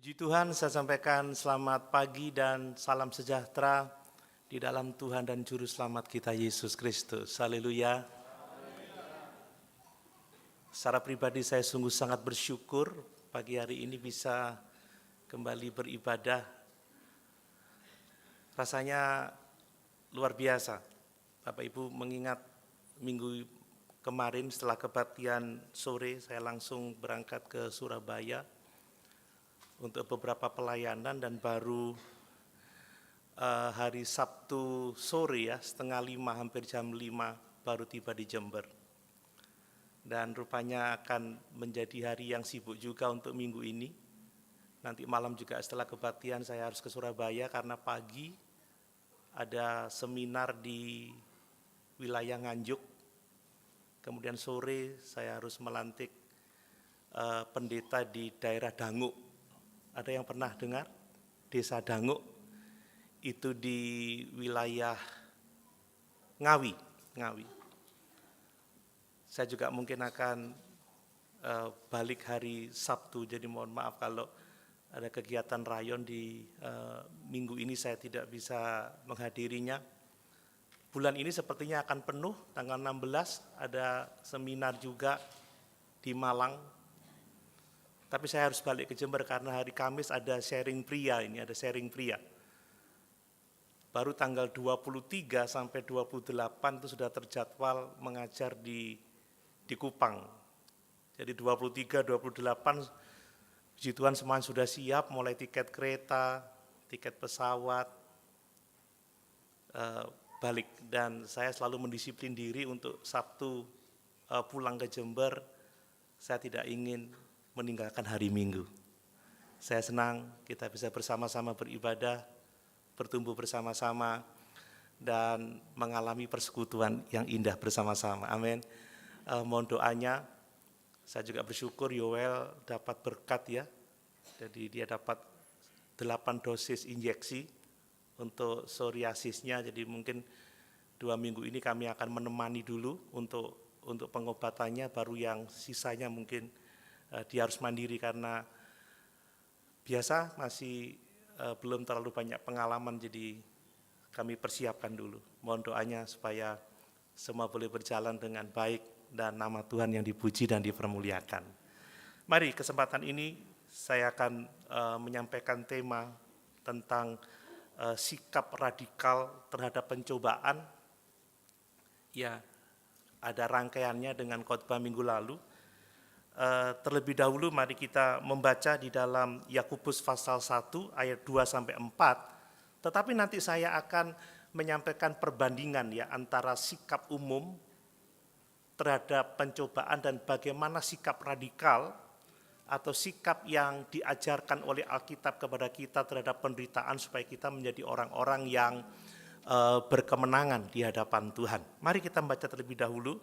Puji Tuhan, saya sampaikan selamat pagi dan salam sejahtera di dalam Tuhan dan Juru Selamat kita Yesus Kristus. Haleluya. Secara pribadi saya sungguh sangat bersyukur pagi hari ini bisa kembali beribadah. Rasanya luar biasa. Bapak Ibu mengingat minggu kemarin setelah kebaktian sore saya langsung berangkat ke Surabaya untuk beberapa pelayanan dan baru hari Sabtu sore ya, 4:30 hampir jam 5 baru tiba di Jember. Dan rupanya akan menjadi hari yang sibuk juga untuk minggu ini. Nanti malam juga setelah kebaktian saya harus ke Surabaya karena pagi ada seminar di wilayah Nganjuk. Kemudian sore saya harus melantik pendeta di daerah Danguk. Ada yang pernah dengar? Desa Danguk, itu di wilayah Ngawi. Saya juga mungkin akan balik hari Sabtu, jadi mohon maaf kalau ada kegiatan rayon di minggu ini saya tidak bisa menghadirinya. Bulan ini sepertinya akan penuh, tanggal 16 ada seminar juga di Malang. Tapi saya harus balik ke Jember karena hari Kamis ada sharing pria, Baru tanggal 23 sampai 28 itu sudah terjadwal mengajar di Kupang. Jadi 23, 28, puji Tuhan semuanya sudah siap, mulai tiket kereta, tiket pesawat, balik. Dan saya selalu mendisiplin diri untuk Sabtu pulang ke Jember, saya tidak ingin meninggalkan hari Minggu. Saya senang kita bisa bersama-sama beribadah, bertumbuh bersama-sama, dan mengalami persekutuan yang indah bersama-sama. Amin. Mohon doanya. Saya juga bersyukur Yoel dapat berkat ya. Jadi dia dapat 8 dosis injeksi untuk psoriasisnya. Jadi mungkin 2 minggu ini kami akan menemani dulu untuk pengobatannya, baru yang sisanya mungkin dia harus mandiri karena biasa masih belum terlalu banyak pengalaman, jadi kami persiapkan dulu. Mohon doanya supaya semua boleh berjalan dengan baik dan nama Tuhan yang dipuji dan dipermuliakan. Mari kesempatan ini saya akan menyampaikan tema tentang sikap radikal terhadap pencobaan. Ya, ada rangkaiannya dengan khotbah minggu lalu. Terlebih dahulu mari kita membaca di dalam Yakobus pasal 1 ayat 2-4, tetapi nanti saya akan menyampaikan perbandingan ya antara sikap umum terhadap pencobaan dan bagaimana sikap radikal atau sikap yang diajarkan oleh Alkitab kepada kita terhadap penderitaan supaya kita menjadi orang-orang yang berkemenangan di hadapan Tuhan. Mari kita membaca terlebih dahulu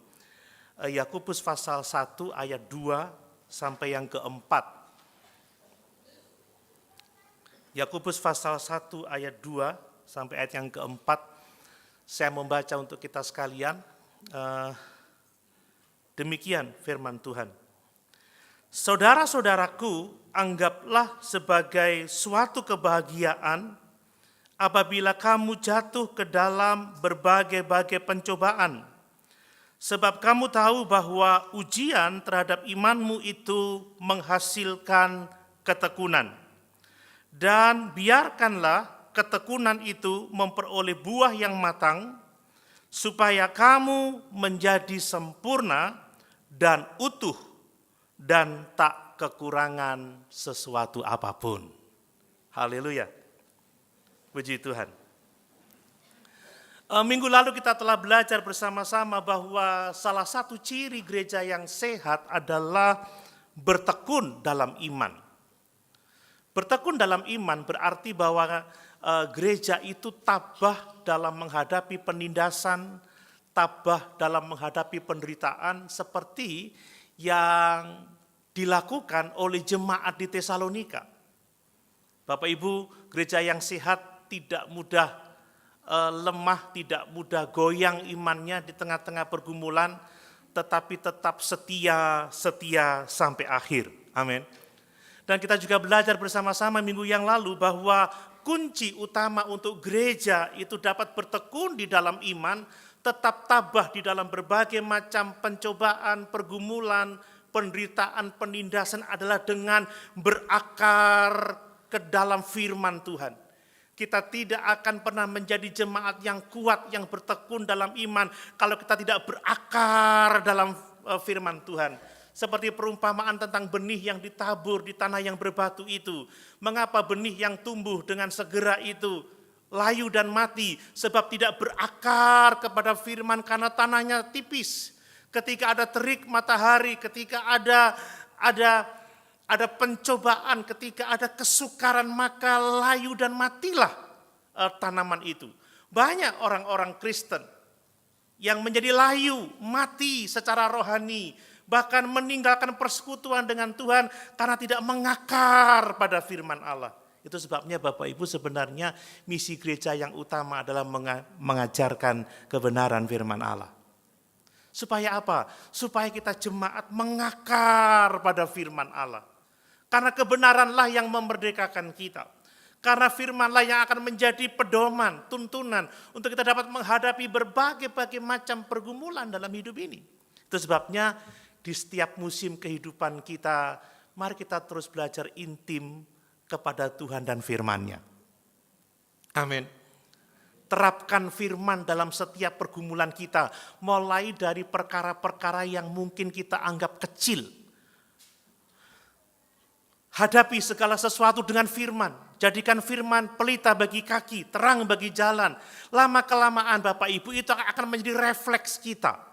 Yakobus pasal 1 ayat 2 sampai yang keempat. Yakobus pasal 1 ayat 2 sampai ayat yang keempat. Saya membaca untuk kita sekalian. Demikian firman Tuhan. Saudara-saudaraku, anggaplah sebagai suatu kebahagiaan apabila kamu jatuh ke dalam berbagai-bagai pencobaan. Sebab kamu tahu bahwa ujian terhadap imanmu itu menghasilkan ketekunan. Dan biarkanlah ketekunan itu memperoleh buah yang matang, supaya kamu menjadi sempurna dan utuh dan tak kekurangan sesuatu apapun. Haleluya. Puji Tuhan. Minggu lalu kita telah belajar bersama-sama bahwa salah satu ciri gereja yang sehat adalah bertekun dalam iman. Bertekun dalam iman berarti bahwa gereja itu tabah dalam menghadapi penindasan, tabah dalam menghadapi penderitaan seperti yang dilakukan oleh jemaat di Tesalonika. Bapak Ibu, gereja yang sehat tidak mudah lemah, tidak mudah goyang imannya di tengah-tengah pergumulan, tetapi tetap setia sampai akhir. Amin. Dan kita juga belajar bersama-sama minggu yang lalu bahwa kunci utama untuk gereja itu dapat bertekun di dalam iman, tetap tabah di dalam berbagai macam pencobaan, pergumulan, penderitaan, penindasan adalah dengan berakar ke dalam firman Tuhan. Kita tidak akan pernah menjadi jemaat yang kuat, yang bertekun dalam iman kalau kita tidak berakar dalam firman Tuhan. Seperti perumpamaan tentang benih yang ditabur di tanah yang berbatu itu. Mengapa benih yang tumbuh dengan segera itu layu dan mati? Sebab tidak berakar kepada firman karena tanahnya tipis. Ketika ada terik matahari, ketika ada pencobaan, ketika ada kesukaran, maka layu dan matilah tanaman itu. Banyak orang-orang Kristen yang menjadi layu, mati secara rohani, bahkan meninggalkan persekutuan dengan Tuhan karena tidak mengakar pada firman Allah. Itu sebabnya Bapak Ibu sebenarnya misi gereja yang utama adalah mengajarkan kebenaran firman Allah. Supaya apa? Supaya kita jemaat mengakar pada firman Allah. Karena kebenaranlah yang memerdekakan kita. Karena firmanlah yang akan menjadi pedoman, tuntunan untuk kita dapat menghadapi berbagai macam pergumulan dalam hidup ini. Itu sebabnya di setiap musim kehidupan kita, mari kita terus belajar intim kepada Tuhan dan firman-Nya. Amin. Terapkan firman dalam setiap pergumulan kita, mulai dari perkara-perkara yang mungkin kita anggap kecil. Hadapi segala sesuatu dengan firman. Jadikan firman pelita bagi kaki, terang bagi jalan. Lama-kelamaan Bapak Ibu itu akan menjadi refleks kita.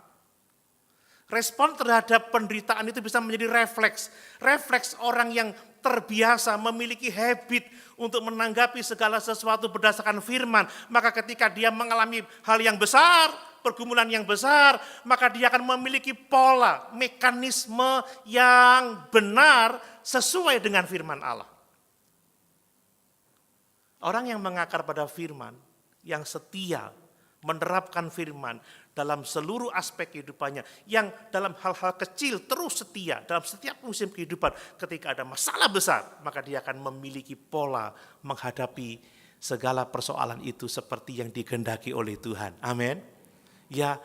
Respon terhadap penderitaan itu bisa menjadi refleks. Refleks orang yang terbiasa memiliki habit untuk menanggapi segala sesuatu berdasarkan firman. Maka ketika dia mengalami hal yang besar, pergumulan yang besar, maka dia akan memiliki pola, mekanisme yang benar sesuai dengan firman Allah. Orang yang mengakar pada firman, yang setia, menerapkan firman dalam seluruh aspek kehidupannya, yang dalam hal-hal kecil terus setia dalam setiap musim kehidupan. Ketika ada masalah besar, maka dia akan memiliki pola menghadapi segala persoalan itu seperti yang dikehendaki oleh Tuhan. Amin. Ya,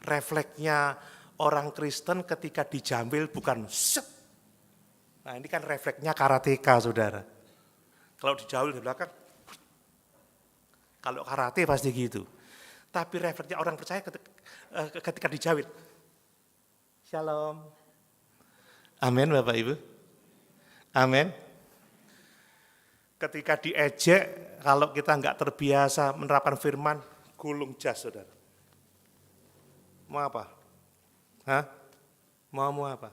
refleksnya orang Kristen ketika dijambil bukan set. Nah, ini kan refleksnya karateka, saudara. Kalau dijambil di belakang, kalau karate pasti gitu. Tapi refleksnya orang percaya ketika dijawil. Shalom. Amin Bapak Ibu. Amin. Ketika diejek, kalau kita enggak terbiasa menerapkan firman, gulung jas saudara. Mau apa? Hah? Mau apa?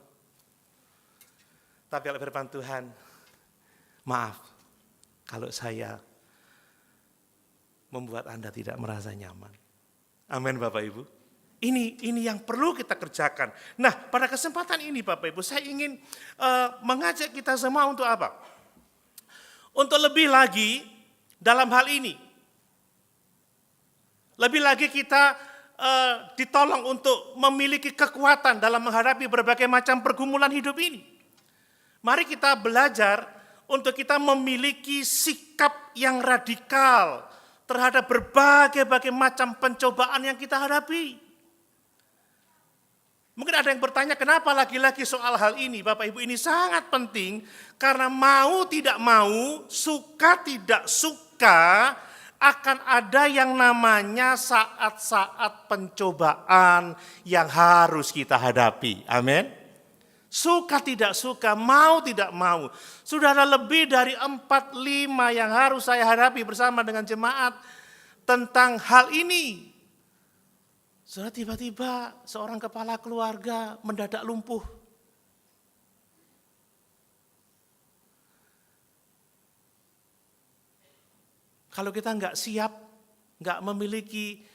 Tapi kalau firman Tuhan, maaf kalau saya membuat Anda tidak merasa nyaman. Amin Bapak Ibu. Ini yang perlu kita kerjakan. Nah, pada kesempatan ini Bapak Ibu, saya ingin mengajak kita semua untuk apa? Untuk lebih lagi dalam hal ini. Lebih lagi kita ditolong untuk memiliki kekuatan dalam menghadapi berbagai macam pergumulan hidup ini. Mari kita belajar untuk kita memiliki sikap yang radikal terhadap berbagai macam pencobaan yang kita hadapi. Mungkin ada yang bertanya, kenapa lagi-lagi soal hal ini? Bapak Ibu, ini sangat penting karena mau tidak mau, suka tidak suka, akan ada yang namanya saat-saat pencobaan yang harus kita hadapi. Amin. Suka tidak suka, mau tidak mau. Sudah ada lebih dari 4-5 yang harus saya hadapi bersama dengan jemaat tentang hal ini. Sudah tiba-tiba seorang kepala keluarga mendadak lumpuh. Kalau kita nggak siap, nggak memiliki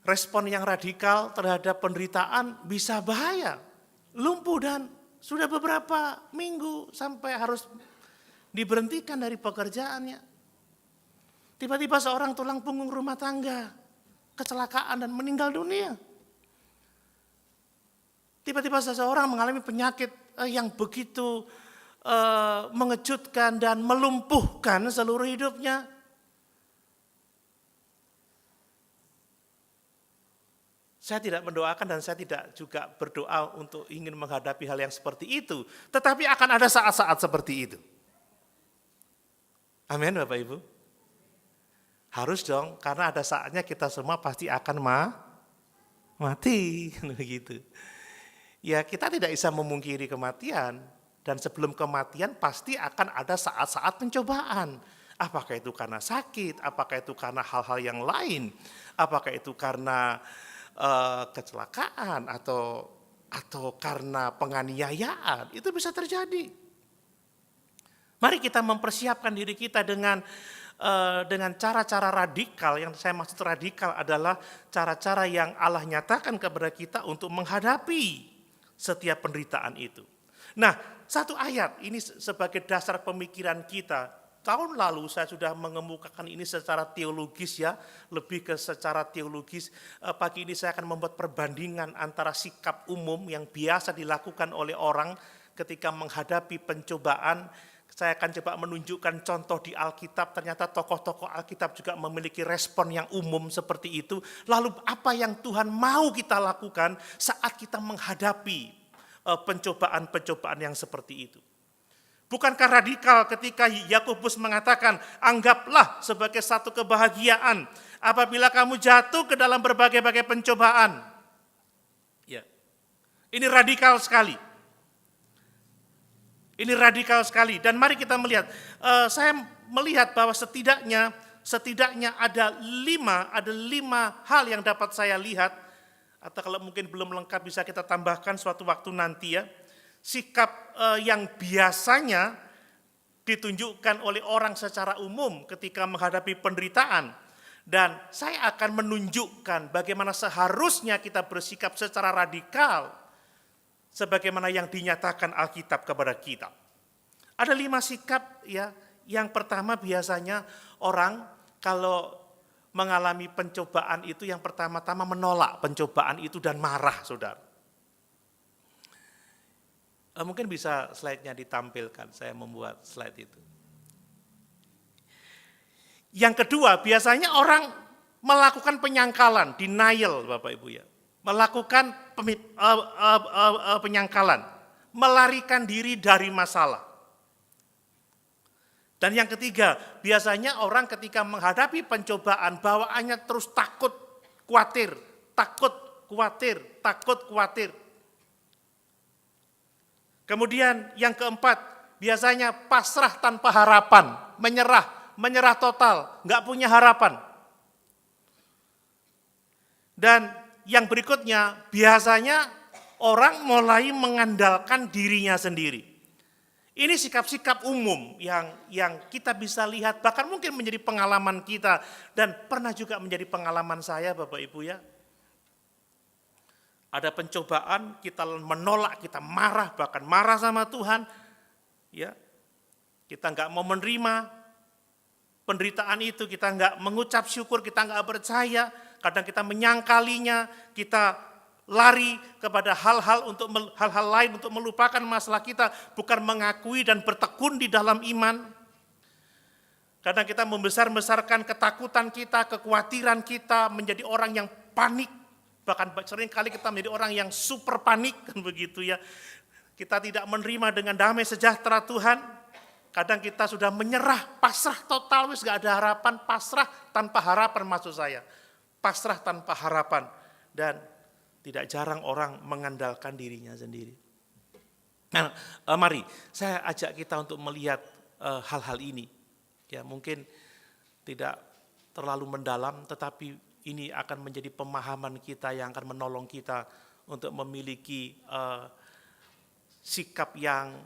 respon yang radikal terhadap penderitaan, bisa bahaya. Lumpuh dan sudah beberapa minggu sampai harus diberhentikan dari pekerjaannya. Tiba-tiba seorang tulang punggung rumah tangga kecelakaan dan meninggal dunia. Tiba-tiba seseorang mengalami penyakit yang begitu mengejutkan dan melumpuhkan seluruh hidupnya. Saya tidak mendoakan dan saya tidak juga berdoa untuk ingin menghadapi hal yang seperti itu. Tetapi akan ada saat-saat seperti itu. Amin Bapak Ibu. Harus dong, karena ada saatnya kita semua pasti akan mati. Begitu. Ya kita tidak bisa memungkiri kematian. Dan sebelum kematian pasti akan ada saat-saat pencobaan. Apakah itu karena sakit, apakah itu karena hal-hal yang lain, apakah itu karena kecelakaan atau karena penganiayaan, itu bisa terjadi. Mari kita mempersiapkan diri kita dengan cara-cara radikal. Yang saya maksud radikal adalah cara-cara yang Allah nyatakan kepada kita untuk menghadapi setiap penderitaan itu. Nah, satu ayat ini sebagai dasar pemikiran kita. Tahun lalu saya sudah mengemukakan ini secara teologis ya, lebih ke secara teologis. Pagi ini saya akan membuat perbandingan antara sikap umum yang biasa dilakukan oleh orang ketika menghadapi pencobaan. Saya akan coba menunjukkan contoh di Alkitab, ternyata tokoh-tokoh Alkitab juga memiliki respon yang umum seperti itu. Lalu apa yang Tuhan mau kita lakukan saat kita menghadapi pencobaan-pencobaan yang seperti itu. Bukankah radikal ketika Yakobus mengatakan, anggaplah sebagai satu kebahagiaan apabila kamu jatuh ke dalam berbagai-bagai pencobaan. Ya. Ini radikal sekali. Ini radikal sekali. Dan mari kita melihat, saya melihat bahwa setidaknya ada lima hal yang dapat saya lihat, atau kalau mungkin belum lengkap bisa kita tambahkan suatu waktu nanti ya. Sikap yang biasanya ditunjukkan oleh orang secara umum ketika menghadapi penderitaan. Dan saya akan menunjukkan bagaimana seharusnya kita bersikap secara radikal sebagaimana yang dinyatakan Alkitab kepada kita. Ada 5 sikap ya. Yang pertama biasanya orang kalau mengalami pencobaan itu yang pertama-tama menolak pencobaan itu dan marah, saudara. Mungkin bisa slide-nya ditampilkan, saya membuat slide itu. Yang kedua, biasanya orang melakukan penyangkalan, denial Bapak Ibu ya. Melakukan penyangkalan, melarikan diri dari masalah. Dan yang ketiga, biasanya orang ketika menghadapi pencobaan, bawaannya terus takut, khawatir, takut, khawatir, takut, khawatir. Kemudian yang keempat, biasanya pasrah tanpa harapan, menyerah total, nggak punya harapan. Dan yang berikutnya, biasanya orang mulai mengandalkan dirinya sendiri. Ini sikap-sikap umum yang kita bisa lihat, bahkan mungkin menjadi pengalaman kita, dan pernah juga menjadi pengalaman saya Bapak Ibu ya. Ada pencobaan, kita menolak, kita marah, bahkan marah sama Tuhan. Ya, kita nggak mau menerima penderitaan itu, kita nggak mengucap syukur, kita nggak percaya. Kadang kita menyangkalinya, kita lari kepada hal-hal lain untuk melupakan masalah kita, bukan mengakui dan bertekun di dalam iman. Kadang kita membesar-besarkan ketakutan kita, kekhawatiran kita, menjadi orang yang panik. Bahkan sering kali kita menjadi orang yang super panik, kan begitu ya. Kita tidak menerima dengan damai sejahtera Tuhan. Kadang kita sudah menyerah, pasrah total, wis gak ada harapan, pasrah tanpa harapan maksud saya. Pasrah tanpa harapan. Dan tidak jarang orang mengandalkan dirinya sendiri. Nah, mari saya ajak kita untuk melihat hal-hal ini. Ya, mungkin tidak terlalu mendalam, tetapi ini akan menjadi pemahaman kita yang akan menolong kita untuk memiliki sikap yang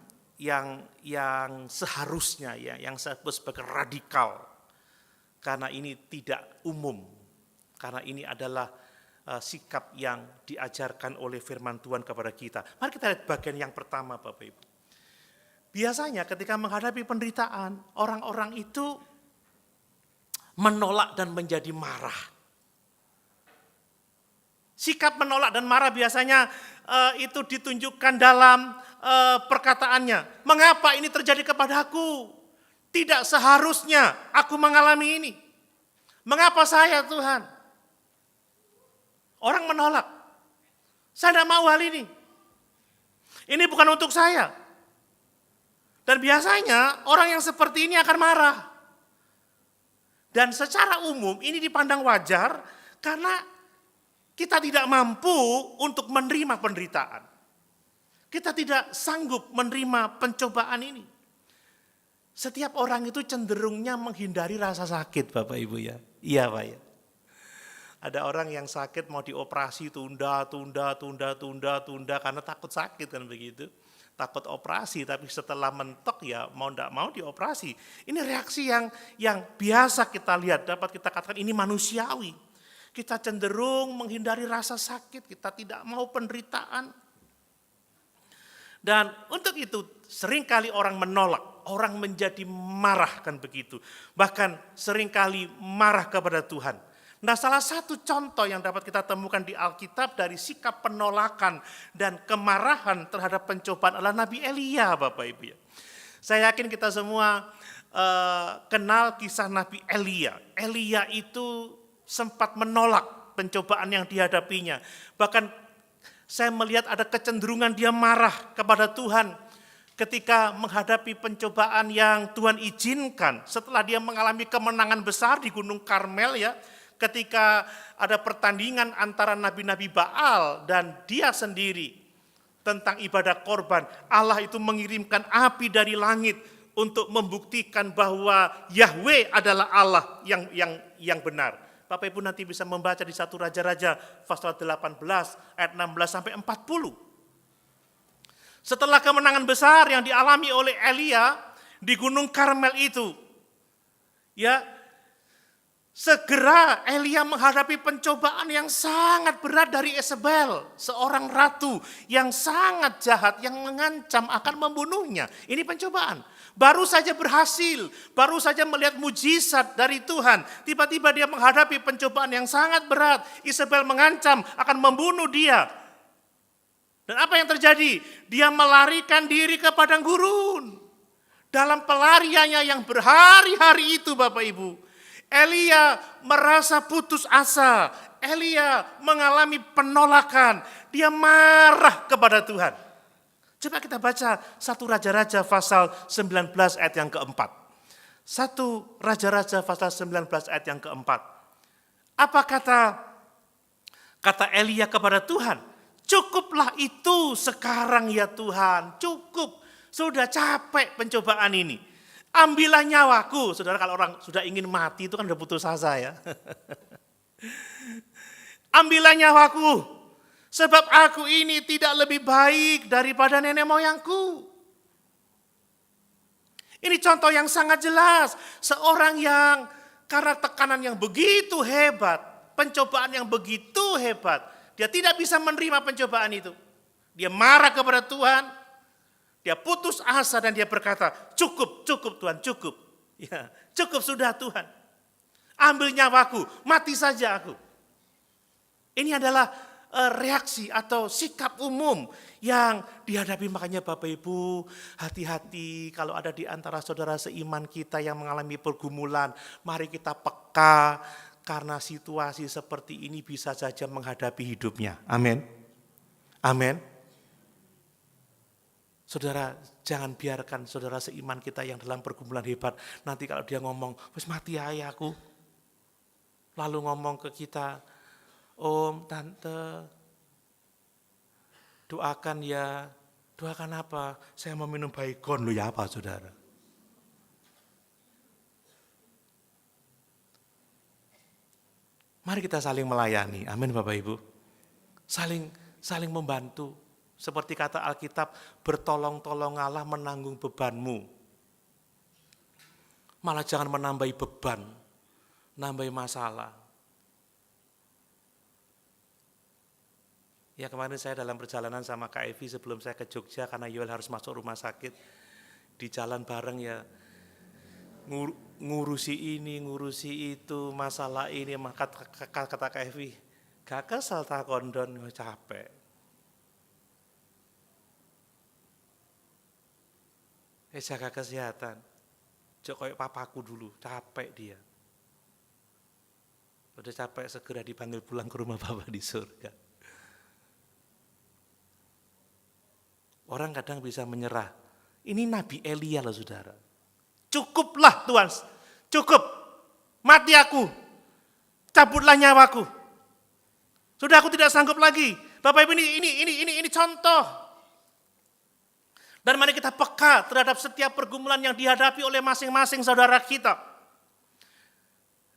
seharusnya ya, yang sebagai radikal. Karena ini tidak umum. Karena ini adalah sikap yang diajarkan oleh firman Tuhan kepada kita. Mari kita lihat bagian yang pertama Bapak Ibu. Biasanya ketika menghadapi penderitaan, orang-orang itu menolak dan menjadi marah. Sikap menolak dan marah biasanya itu ditunjukkan dalam perkataannya. Mengapa ini terjadi kepadaku? Tidak seharusnya aku mengalami ini. Mengapa saya, Tuhan? Orang menolak. Saya tidak mau hal ini. Ini bukan untuk saya. Dan biasanya orang yang seperti ini akan marah. Dan secara umum ini dipandang wajar karena kita tidak mampu untuk menerima penderitaan. Kita tidak sanggup menerima pencobaan ini. Setiap orang itu cenderungnya menghindari rasa sakit, Bapak Ibu ya. Iya Pak ya. Ada orang yang sakit mau dioperasi tunda karena takut sakit kan begitu. Takut operasi, tapi setelah mentok ya mau tidak mau dioperasi. Ini reaksi yang biasa kita lihat, dapat kita katakan ini manusiawi. Kita cenderung menghindari rasa sakit, kita tidak mau penderitaan. Dan untuk itu seringkali orang menolak, orang menjadi marah kan begitu. Bahkan seringkali marah kepada Tuhan. Nah, salah satu contoh yang dapat kita temukan di Alkitab dari sikap penolakan dan kemarahan terhadap pencobaan adalah Nabi Elia, Bapak Ibu ya. Saya yakin kita semua kenal kisah Nabi Elia. Elia itu sempat menolak pencobaan yang dihadapinya. Bahkan saya melihat ada kecenderungan dia marah kepada Tuhan ketika menghadapi pencobaan yang Tuhan izinkan. Setelah dia mengalami kemenangan besar di Gunung Karmel ya, ketika ada pertandingan antara nabi-nabi Baal dan dia sendiri tentang ibadah korban, Allah itu mengirimkan api dari langit untuk membuktikan bahwa Yahweh adalah Allah yang benar. Bapak Ibu nanti bisa membaca di 1 Raja-Raja pasal 18 ayat 16 sampai 40. Setelah kemenangan besar yang dialami oleh Elia di Gunung Karmel itu, ya, segera Elia menghadapi pencobaan yang sangat berat dari Yezebel, seorang ratu yang sangat jahat yang mengancam akan membunuhnya. Ini pencobaan. Baru saja berhasil, baru saja melihat mujizat dari Tuhan. Tiba-tiba dia menghadapi pencobaan yang sangat berat. Yezebel mengancam akan membunuh dia. Dan apa yang terjadi? Dia melarikan diri ke padang gurun. Dalam pelariannya yang berhari-hari itu Bapak Ibu, Elia merasa putus asa. Elia mengalami penolakan. Dia marah kepada Tuhan. Coba kita baca 1 Raja-Raja pasal 19 ayat yang keempat. 1 Raja-Raja pasal 19 ayat yang keempat. Apa kata Elia kepada Tuhan? Cukuplah itu sekarang ya Tuhan, cukup. Sudah capek pencobaan ini. Ambillah nyawaku. Saudara, kalau orang sudah ingin mati itu kan udah putus asa ya. Ambillah nyawaku. Sebab aku ini tidak lebih baik daripada nenek moyangku. Ini contoh yang sangat jelas. Seorang yang karena tekanan yang begitu hebat, pencobaan yang begitu hebat, dia tidak bisa menerima pencobaan itu. Dia marah kepada Tuhan, dia putus asa dan dia berkata, cukup Tuhan, cukup. Ya, cukup sudah Tuhan. Ambil nyawaku, mati saja aku. Ini adalah reaksi atau sikap umum yang dihadapi. Makanya Bapak Ibu hati-hati kalau ada di antara saudara seiman kita yang mengalami pergumulan. Mari kita peka karena situasi seperti ini bisa saja menghadapi hidupnya. Amin. Amin. Saudara, jangan biarkan saudara seiman kita yang dalam pergumulan hebat. Nanti kalau dia ngomong, wis mati aja aku. Lalu ngomong ke kita, Om, Tante, doakan ya. Doakan apa? Saya mau minum baygon. Loh ya apa saudara? Mari kita saling melayani. Amin Bapak Ibu. Saling membantu. Seperti kata Alkitab, bertolong-tolongalah menanggung bebanmu. Malah jangan menambahi beban, nambahi masalah. Ya kemarin saya dalam perjalanan sama Kak Evi sebelum saya ke Jogja karena Yoel harus masuk rumah sakit. Di jalan bareng ya ngurusi ini, ngurusi itu, masalah ini. Maka kata Kak Evi, Gak kesel tak kondon, capek. Jaga kesehatan. Jok kayak papaku dulu, capek dia. Udah capek segera dipanggil pulang ke rumah Bapa di surga. Orang kadang bisa menyerah. Ini Nabi Elia loh saudara. Cukuplah Tuhan, cukup. Mati aku, cabutlah nyawaku. Sudah aku tidak sanggup lagi. Bapak Ibu ini contoh. Dan mari kita peka terhadap setiap pergumulan yang dihadapi oleh masing-masing saudara kita.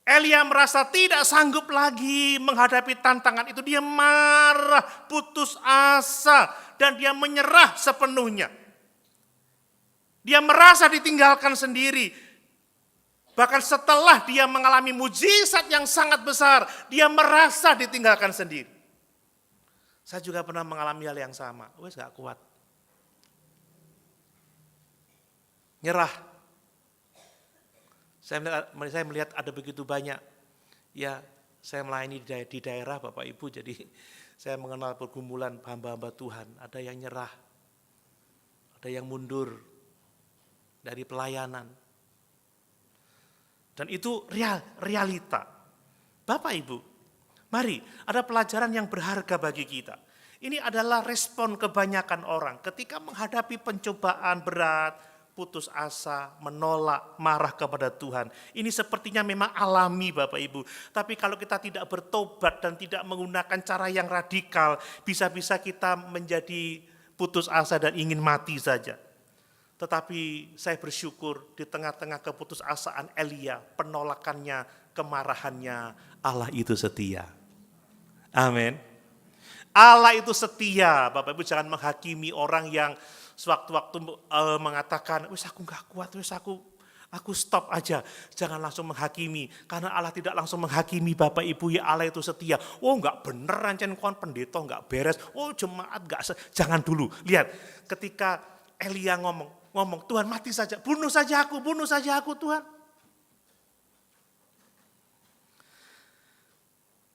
Elia merasa tidak sanggup lagi menghadapi tantangan itu. Dia marah, putus asa, dan dia menyerah sepenuhnya. Dia merasa ditinggalkan sendiri. Bahkan setelah dia mengalami mujizat yang sangat besar, dia merasa ditinggalkan sendiri. Saya juga pernah mengalami hal yang sama. Wes gak kuat. Nyerah. Saya melihat ada begitu banyak. Ya, saya melayani di daerah Bapak Ibu, jadi saya mengenal pergumulan hamba-hamba Tuhan. Ada yang nyerah, ada yang mundur dari pelayanan. Dan itu realita. Bapak Ibu, mari ada pelajaran yang berharga bagi kita. Ini adalah respon kebanyakan orang ketika menghadapi pencobaan berat, putus asa, menolak, marah kepada Tuhan. Ini sepertinya memang alami Bapak Ibu. Tapi kalau kita tidak bertobat dan tidak menggunakan cara yang radikal, bisa-bisa kita menjadi putus asa dan ingin mati saja. Tetapi saya bersyukur di tengah-tengah keputusasaan Elia, penolakannya, kemarahannya, Allah itu setia. Amin. Allah itu setia. Bapak Ibu jangan menghakimi orang yang sewaktu-waktu mengatakan, wis aku gak kuat, wis aku stop aja. Jangan langsung menghakimi, karena Allah tidak langsung menghakimi Bapak Ibu, ya Allah itu setia. Oh gak bener, rancen kon pendeta gak beres, oh jemaat gak jangan dulu. Lihat, ketika Elia ngomong, Tuhan mati saja, bunuh saja aku Tuhan.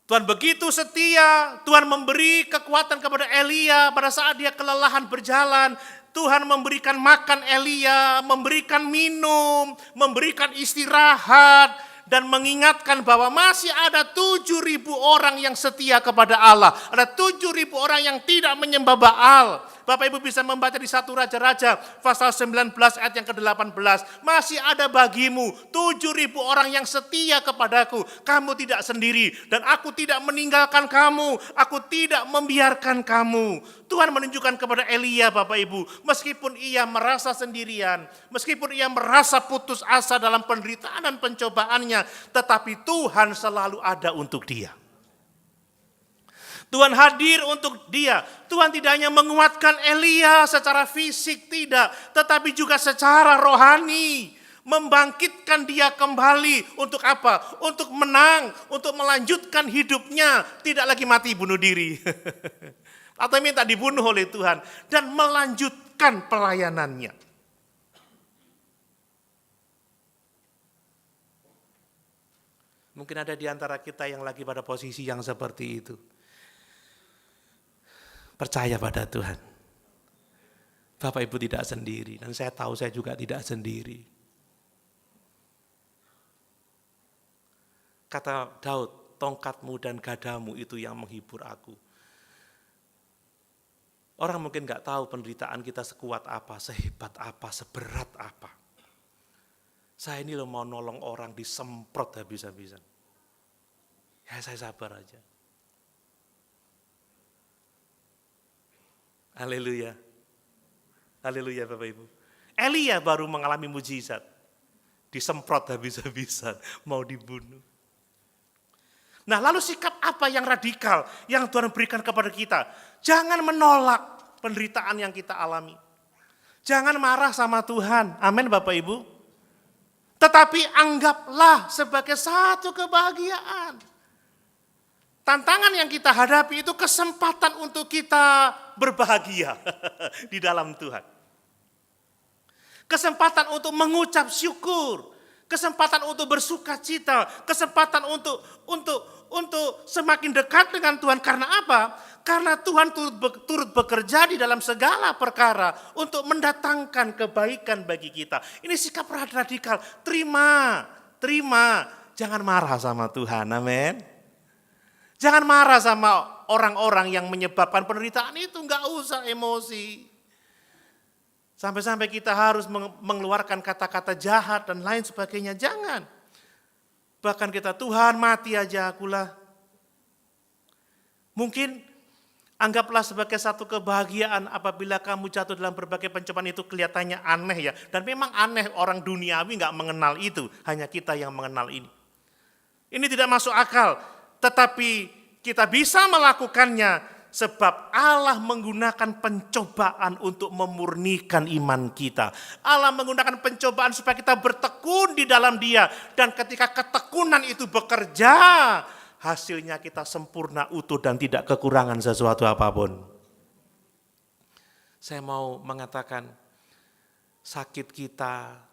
Tuhan begitu setia, Tuhan memberi kekuatan kepada Elia pada saat dia kelelahan berjalan. Tuhan memberikan makan Elia, memberikan minum, memberikan istirahat, dan mengingatkan bahwa masih ada 7.000 orang yang setia kepada Allah. Ada 7.000 orang yang tidak menyembah Baal. Bapak Ibu bisa membaca di 1 Raja-Raja pasal 19 ayat yang ke-18. Masih ada bagimu 7.000 orang yang setia kepadaku. Kamu tidak sendiri dan aku tidak meninggalkan kamu. Aku tidak membiarkan kamu. Tuhan menunjukkan kepada Elia Bapak Ibu, meskipun ia merasa sendirian, meskipun ia merasa putus asa dalam penderitaan dan pencobaannya, tetapi Tuhan selalu ada untuk dia. Tuhan hadir untuk dia. Tuhan tidak hanya menguatkan Elia secara fisik, tidak, tetapi juga secara rohani. Membangkitkan dia kembali untuk apa? Untuk menang, untuk melanjutkan hidupnya. Tidak lagi mati bunuh diri. Atau minta dibunuh oleh Tuhan. Dan melanjutkan pelayanannya. Mungkin ada di antara kita yang lagi pada posisi yang seperti itu. Percaya pada Tuhan. Bapak Ibu tidak sendiri. Dan saya tahu saya juga tidak sendiri. Kata Daud, tongkatmu dan gadamu itu yang menghibur aku. Orang mungkin gak tahu penderitaan kita sekuat apa, sehebat apa, seberat apa. Saya ini loh mau nolong orang disemprot habis-habisan. Ya saya sabar aja. Haleluya. Haleluya Bapak Ibu. Elia baru mengalami mujizat. Disemprot habis-habisan, mau dibunuh. Nah lalu sikap apa yang radikal yang Tuhan berikan kepada kita? Jangan menolak penderitaan yang kita alami. Jangan marah sama Tuhan. Amin Bapak Ibu. Tetapi anggaplah sebagai satu kebahagiaan. Tantangan yang kita hadapi itu kesempatan untuk kita berbahagia di dalam Tuhan. Kesempatan untuk mengucap syukur. Kesempatan untuk bersuka cita, kesempatan untuk semakin dekat dengan Tuhan. Karena apa? Karena Tuhan turut bekerja di dalam segala perkara untuk mendatangkan kebaikan bagi kita. Ini sikap radikal. Terima. Jangan marah sama Tuhan, amin. Jangan marah sama orang-orang yang menyebabkan penderitaan itu, enggak usah emosi. Sampai-sampai kita harus mengeluarkan kata-kata jahat dan lain sebagainya, jangan. Bahkan kita, Tuhan mati aja akulah. Mungkin anggaplah sebagai satu kebahagiaan apabila kamu jatuh dalam berbagai pencobaan itu kelihatannya aneh ya. Dan memang aneh, orang duniawi enggak mengenal itu, hanya kita yang mengenal ini. Ini tidak masuk akal, tetapi kita bisa melakukannya. Sebab Allah menggunakan pencobaan untuk memurnikan iman kita. Allah menggunakan pencobaan supaya kita bertekun di dalam Dia. Dan ketika ketekunan itu bekerja, hasilnya kita sempurna, utuh, dan tidak kekurangan sesuatu apapun. Saya mau mengatakan, sakit kita,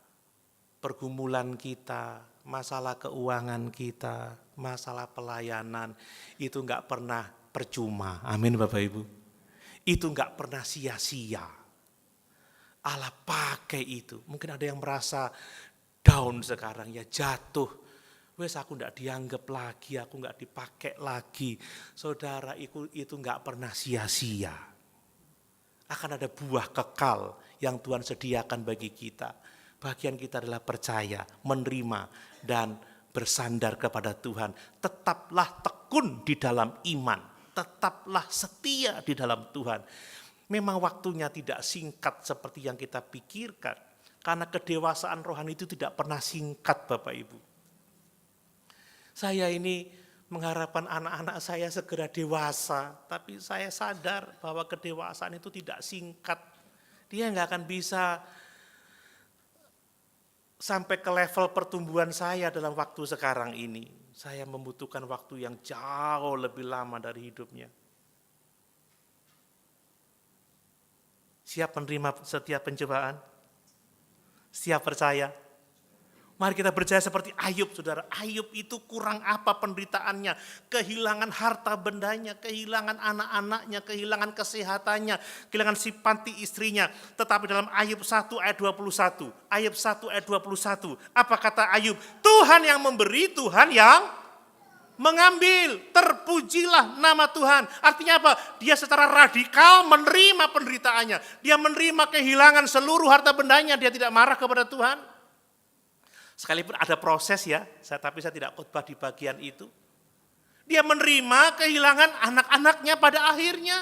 pergumulan kita, masalah keuangan kita, masalah pelayanan, itu enggak pernah percuma. Amin Bapak Ibu. Itu enggak pernah sia-sia. Allah pakai itu. Mungkin ada yang merasa down sekarang ya, jatuh. Wes aku enggak dianggap lagi, aku enggak dipakai lagi. Saudara, itu enggak pernah sia-sia. Akan ada buah kekal yang Tuhan sediakan bagi kita. Bagian kita adalah percaya, menerima, dan bersandar kepada Tuhan. Tetaplah tekun di dalam iman. Tetaplah setia di dalam Tuhan. Memang waktunya tidak singkat seperti yang kita pikirkan. Karena kedewasaan rohani itu tidak pernah singkat Bapak Ibu. Saya ini mengharapkan anak-anak saya segera dewasa. Tapi saya sadar bahwa kedewasaan itu tidak singkat. Dia nggak akan bisa sampai ke level pertumbuhan saya dalam waktu sekarang ini. Saya membutuhkan waktu yang jauh lebih lama dari hidupnya. Siap menerima setiap pencobaan? Siap percaya? Mari kita percaya seperti Ayub, saudara. Ayub itu kurang apa penderitaannya? Kehilangan harta bendanya, kehilangan anak-anaknya, kehilangan kesehatannya, kehilangan simpati istrinya. Tetapi dalam Ayub 1 ayat 21, Ayub 1 ayat 21, apa kata Ayub? Tuhan yang memberi, Tuhan yang mengambil. Terpujilah nama Tuhan. Artinya apa? Dia secara radikal menerima penderitaannya. Dia menerima kehilangan seluruh harta bendanya. Dia tidak marah kepada Tuhan. Sekalipun ada proses ya, tapi saya tidak khotbah di bagian itu. Dia menerima kehilangan anak-anaknya pada akhirnya.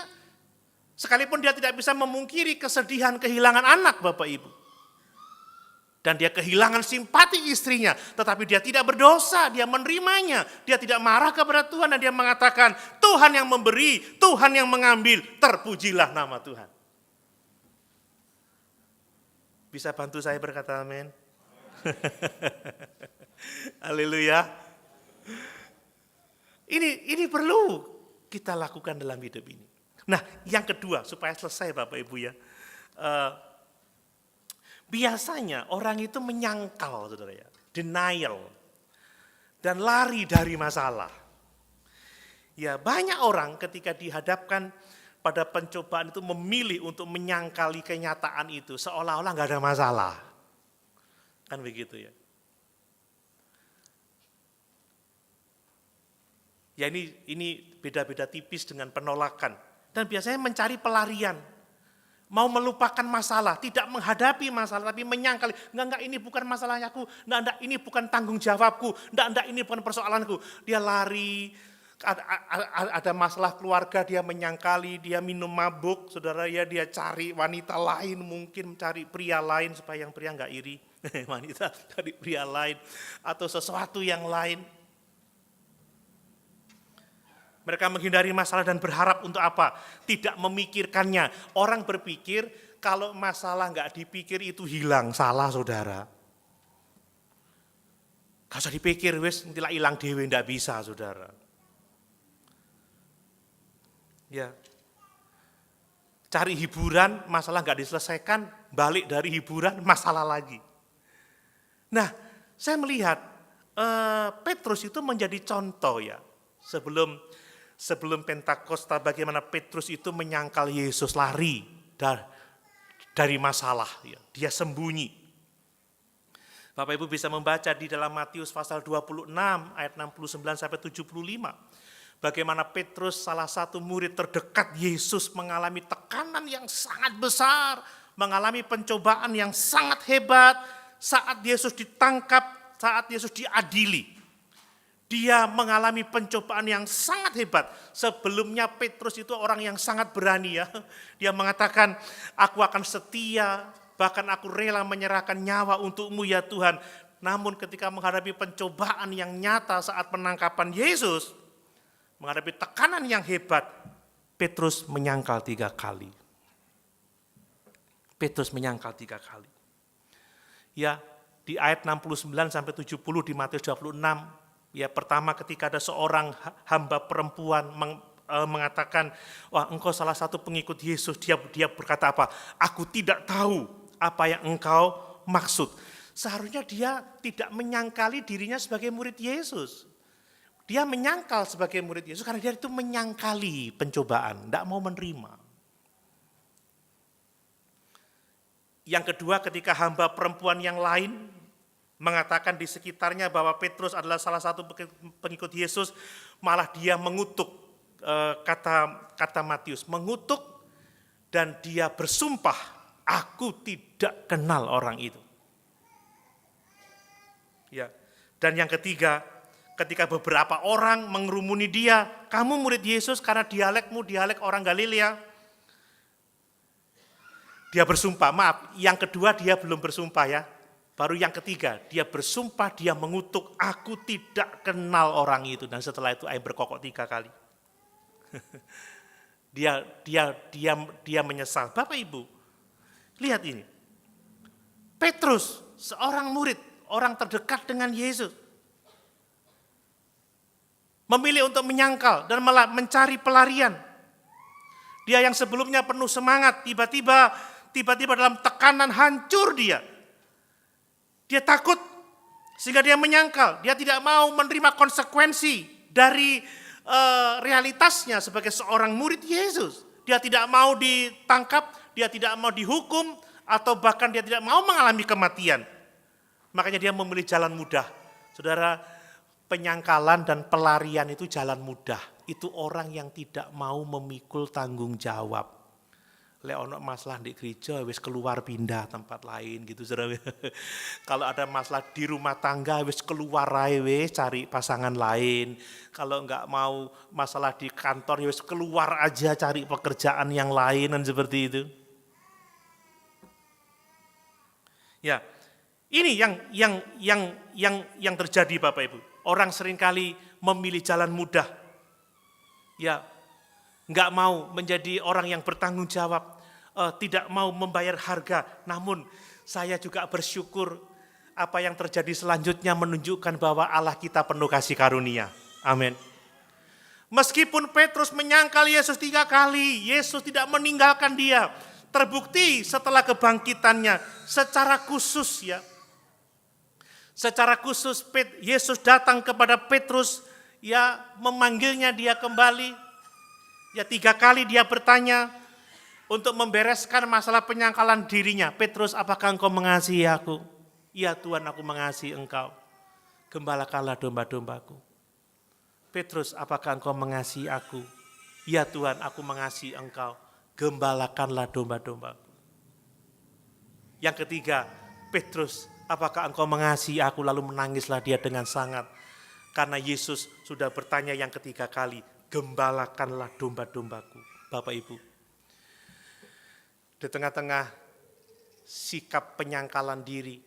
Sekalipun dia tidak bisa memungkiri kesedihan kehilangan anak Bapak Ibu. Dan dia kehilangan simpati istrinya, tetapi dia tidak berdosa, dia menerimanya. Dia tidak marah kepada Tuhan dan dia mengatakan, Tuhan yang memberi, Tuhan yang mengambil, terpujilah nama Tuhan. Bisa bantu saya berkata amin? Haleluya. Ini perlu kita lakukan dalam hidup ini. Nah, yang kedua supaya selesai Bapak Ibu ya. Biasanya orang itu menyangkal, saudara ya, denial dan lari dari masalah. Ya, banyak orang ketika dihadapkan pada pencobaan itu memilih untuk menyangkali kenyataan itu seolah-olah nggak ada masalah. Kan begitu ya. Ya ini beda-beda tipis dengan penolakan. Dan biasanya mencari pelarian. Mau melupakan masalah, tidak menghadapi masalah, tapi menyangkali. Enggak, ini bukan masalahnya aku. Enggak, ini bukan tanggung jawabku. Enggak, ini bukan persoalanku. Dia lari, ada masalah keluarga, dia menyangkali, dia minum mabuk. Saudara ya, dia cari wanita lain, mungkin mencari pria lain supaya yang pria enggak iri. Wanita cari pria lain atau sesuatu yang lain. Mereka menghindari masalah dan berharap untuk apa? Tidak memikirkannya. Orang berpikir kalau masalah enggak dipikir itu hilang. Salah saudara. Gak usah dipikir, wis nanti hilang dewe, enggak bisa saudara. Ya. Cari hiburan, masalah enggak diselesaikan, balik dari hiburan, masalah lagi. Nah, saya melihat Petrus itu menjadi contoh ya. Sebelum Pentakosta, bagaimana Petrus itu menyangkal Yesus, lari dari masalah. Ya. Dia sembunyi. Bapak Ibu bisa membaca di dalam Matius pasal 26 ayat 69 sampai 75. Bagaimana Petrus, salah satu murid terdekat Yesus, mengalami tekanan yang sangat besar, mengalami pencobaan yang sangat hebat saat Yesus ditangkap, saat Yesus diadili. Dia mengalami pencobaan yang sangat hebat. Sebelumnya Petrus itu orang yang sangat berani ya. Dia mengatakan, aku akan setia, bahkan aku rela menyerahkan nyawa untukmu ya Tuhan. Namun ketika menghadapi pencobaan yang nyata saat penangkapan Yesus, menghadapi tekanan yang hebat, Petrus menyangkal 3 kali. Petrus menyangkal 3 kali. Ya, di ayat 69 sampai 70 di Matius 26, ya pertama ketika ada seorang hamba perempuan mengatakan, wah engkau salah satu pengikut Yesus, dia berkata apa? Aku tidak tahu apa yang engkau maksud. Seharusnya dia tidak menyangkali dirinya sebagai murid Yesus. Dia menyangkal sebagai murid Yesus karena dia itu menyangkali pencobaan, tidak mau menerima. Yang kedua, ketika hamba perempuan yang lain mengatakan di sekitarnya bahwa Petrus adalah salah satu pengikut Yesus, malah dia mengutuk, kata Matius, mengutuk dan dia bersumpah, aku tidak kenal orang itu. Ya. Dan yang ketiga, ketika beberapa orang mengerumuni dia, kamu murid Yesus karena dialekmu dialek orang Galilea. Dia bersumpah, maaf, yang kedua dia belum bersumpah ya. Baru yang ketiga, dia bersumpah, dia mengutuk, aku tidak kenal orang itu. Dan setelah itu air berkokok 3 kali. dia menyesal. Bapak Ibu, lihat ini. Petrus, seorang murid, orang terdekat dengan Yesus, memilih untuk menyangkal dan malah mencari pelarian. Dia yang sebelumnya penuh semangat, tiba-tiba dalam tekanan hancur dia. Dia takut sehingga dia menyangkal. Dia tidak mau menerima konsekuensi dari realitasnya sebagai seorang murid Yesus. Dia tidak mau ditangkap, dia tidak mau dihukum, atau bahkan dia tidak mau mengalami kematian. Makanya dia memilih jalan mudah. Saudara, penyangkalan dan pelarian itu jalan mudah. Itu orang yang tidak mau memikul tanggung jawab. Lek ono masalah di gereja wis keluar pindah tempat lain gitu saudara. Kalau ada masalah di rumah tangga wis keluar ae wis cari pasangan lain. Kalau enggak mau masalah di kantor wis keluar aja cari pekerjaan yang lain dan seperti itu. Ya. Ini yang terjadi Bapak Ibu. Orang seringkali memilih jalan mudah. Ya, enggak mau menjadi orang yang bertanggung jawab, tidak mau membayar harga. Namun saya juga bersyukur apa yang terjadi selanjutnya menunjukkan bahwa Allah kita penuh kasih karunia. Amin. Meskipun Petrus menyangkal Yesus 3 kali, Yesus tidak meninggalkan dia. Terbukti setelah kebangkitannya secara khusus ya. Secara khusus Yesus datang kepada Petrus, ya memanggilnya dia kembali. Ya 3 kali dia bertanya untuk membereskan masalah penyangkalan dirinya. Petrus, apakah engkau mengasihi aku? Ya Tuhan, aku mengasihi engkau. Gembalakanlah domba-dombaku. Petrus, apakah engkau mengasihi aku? Ya Tuhan, aku mengasihi engkau. Gembalakanlah domba-dombaku. Yang ketiga, Petrus, apakah engkau mengasihi aku? Lalu menangislah dia dengan sangat. Karena Yesus sudah bertanya yang ketiga kali, gembalakanlah domba-dombaku. Bapak Ibu, di tengah-tengah sikap penyangkalan diri,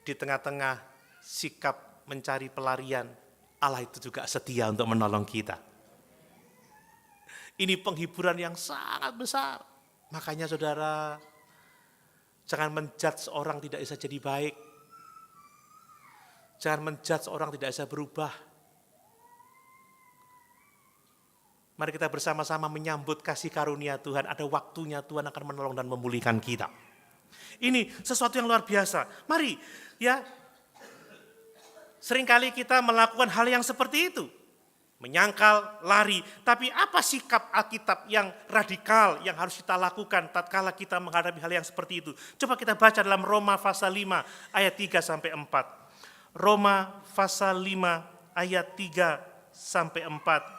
di tengah-tengah sikap mencari pelarian, Allah itu juga setia untuk menolong kita. Ini penghiburan yang sangat besar. Makanya saudara, jangan menjudge orang tidak bisa jadi baik. Jangan menjudge orang tidak bisa berubah. Mari kita bersama-sama menyambut kasih karunia Tuhan. Ada waktunya Tuhan akan menolong dan memulihkan kita. Ini sesuatu yang luar biasa. Mari ya, Seringkali kita melakukan hal yang seperti itu. Menyangkal, lari. Tapi apa sikap Alkitab yang radikal yang harus kita lakukan tatkala kita menghadapi hal yang seperti itu? Coba kita baca dalam Roma pasal 5 ayat 3 sampai 4. Roma pasal 5 ayat 3 sampai 4.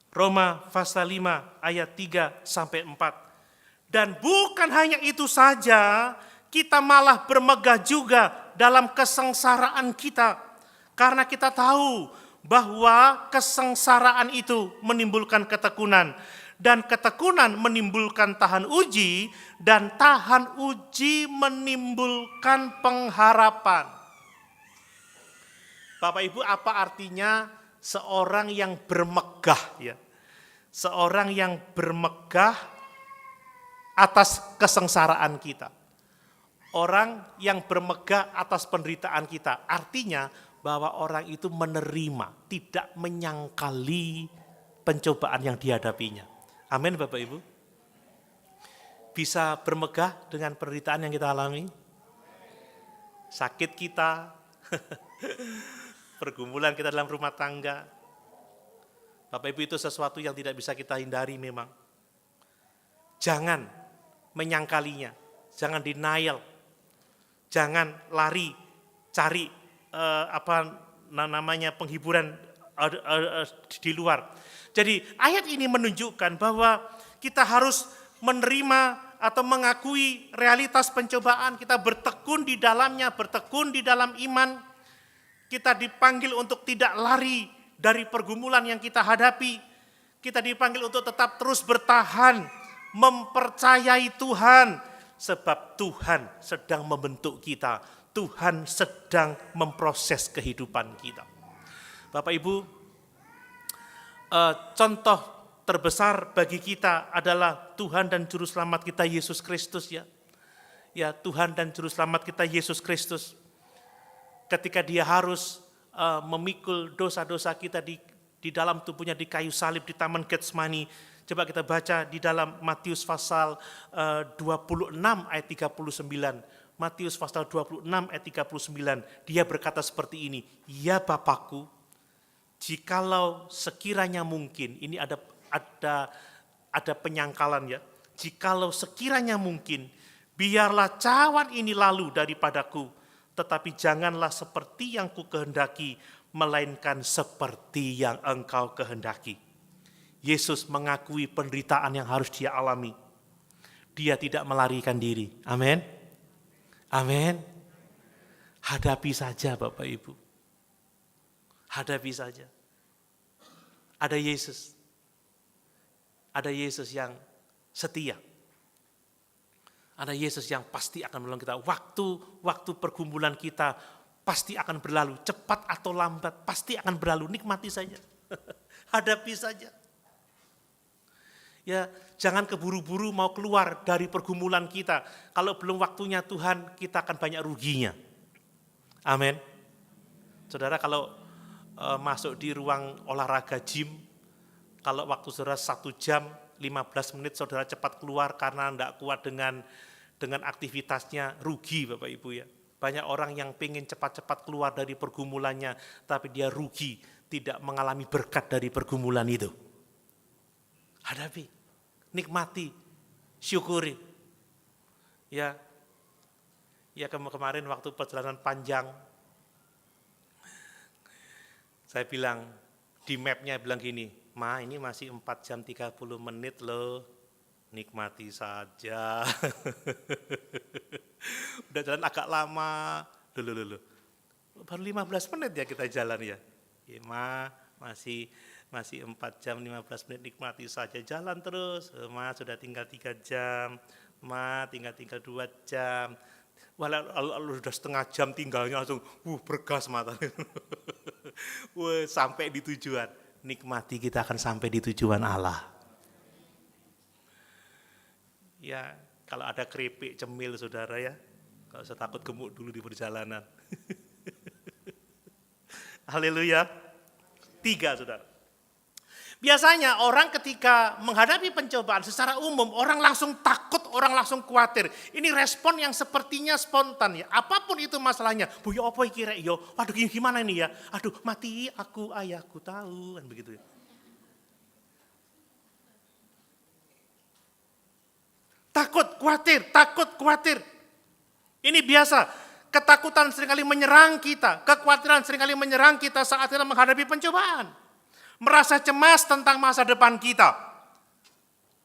Roma pasal 5 ayat 3 sampai 4. Dan bukan hanya itu saja, kita malah bermegah juga dalam kesengsaraan kita. Karena kita tahu bahwa kesengsaraan itu menimbulkan ketekunan. Dan ketekunan menimbulkan tahan uji, dan tahan uji menimbulkan pengharapan. Bapak Ibu, apa artinya seorang yang bermegah? Ya? Seorang yang bermegah atas kesengsaraan kita. Orang yang bermegah atas penderitaan kita, artinya bahwa orang itu menerima, tidak menyangkali pencobaan yang dihadapinya. Amin Bapak Ibu. Bisa bermegah dengan penderitaan yang kita alami. Sakit kita, pergumulan kita dalam rumah tangga. Bapak Ibu, itu sesuatu yang tidak bisa kita hindari memang. Jangan menyangkalinya, jangan denial. Jangan lari cari penghiburan di luar. Jadi ayat ini menunjukkan bahwa kita harus menerima atau mengakui realitas pencobaan, kita bertekun di dalamnya, bertekun di dalam iman. Kita dipanggil untuk tidak lari dari pergumulan yang kita hadapi. Kita dipanggil untuk tetap terus bertahan, mempercayai Tuhan. Sebab Tuhan sedang membentuk kita, Tuhan sedang memproses kehidupan kita. Bapak Ibu, contoh terbesar bagi kita adalah Tuhan dan Juru Selamat kita Yesus Kristus ya. Ya, Tuhan dan Juru Selamat kita Yesus Kristus. Ketika Dia harus memikul dosa-dosa kita di dalam tubuhnya di kayu salib di Taman Getsemani. Coba kita baca di dalam Matius pasal 26 ayat 39. Matius pasal 26 ayat 39. Dia berkata seperti ini, "Ya Bapakku, jikalau sekiranya mungkin," ini ada penyangkalan ya. "Jikalau sekiranya mungkin, biarlah cawan ini lalu daripadaku, tetapi janganlah seperti yang ku kehendaki, melainkan seperti yang Engkau kehendaki." Yesus mengakui penderitaan yang harus Dia alami. Dia tidak melarikan diri. Amin. Amin. Hadapi saja Bapak Ibu. Hadapi saja. Ada Yesus. Ada Yesus yang setia. Ada Yesus yang pasti akan menolong kita. Waktu pergumulan kita pasti akan berlalu. Cepat atau lambat pasti akan berlalu. Nikmati saja. Hadapi saja. Ya, jangan keburu-buru mau keluar dari pergumulan kita. Kalau belum waktunya Tuhan, kita akan banyak ruginya. Amin. Saudara, kalau masuk di ruang olahraga gym, kalau waktu saudara 1 jam 15 menit saudara cepat keluar karena tidak kuat dengan aktivitasnya, rugi Bapak Ibu ya. Banyak orang yang pengen cepat-cepat keluar dari pergumulannya, tapi dia rugi, tidak mengalami berkat dari pergumulan itu. Hadapi. Nikmati, syukuri. Ya kemarin waktu perjalanan panjang, saya bilang, di mapnya bilang gini, "Ma, ini masih 4 jam 30 menit loh, nikmati saja." Udah jalan agak lama, loh. Baru 15 menit ya kita jalan ya. Ya Ma, masih 4 jam 15 menit, nikmati saja, jalan terus. Ma, sudah tinggal 3 jam, Ma, tinggal 2 jam. Walau sudah setengah jam tinggalnya langsung, bergas mata. Sampai di tujuan. Nikmati, kita akan sampai di tujuan Allah. Ya, kalau ada keripik, cemil saudara ya. Kalau saya takut gemuk dulu di perjalanan. Haleluya. 3 saudara. Biasanya orang ketika menghadapi pencobaan secara umum, orang langsung takut, orang langsung khawatir. Ini respon yang sepertinya spontan ya. Apapun itu masalahnya. Bu ya apa kira yo? Waduh gimana ini ya? Aduh mati aku ayahku tahu kan begitu ya. Takut, khawatir. Ini biasa. Ketakutan seringkali menyerang kita, kekhawatiran seringkali menyerang kita saat kita menghadapi pencobaan. Merasa cemas tentang masa depan kita.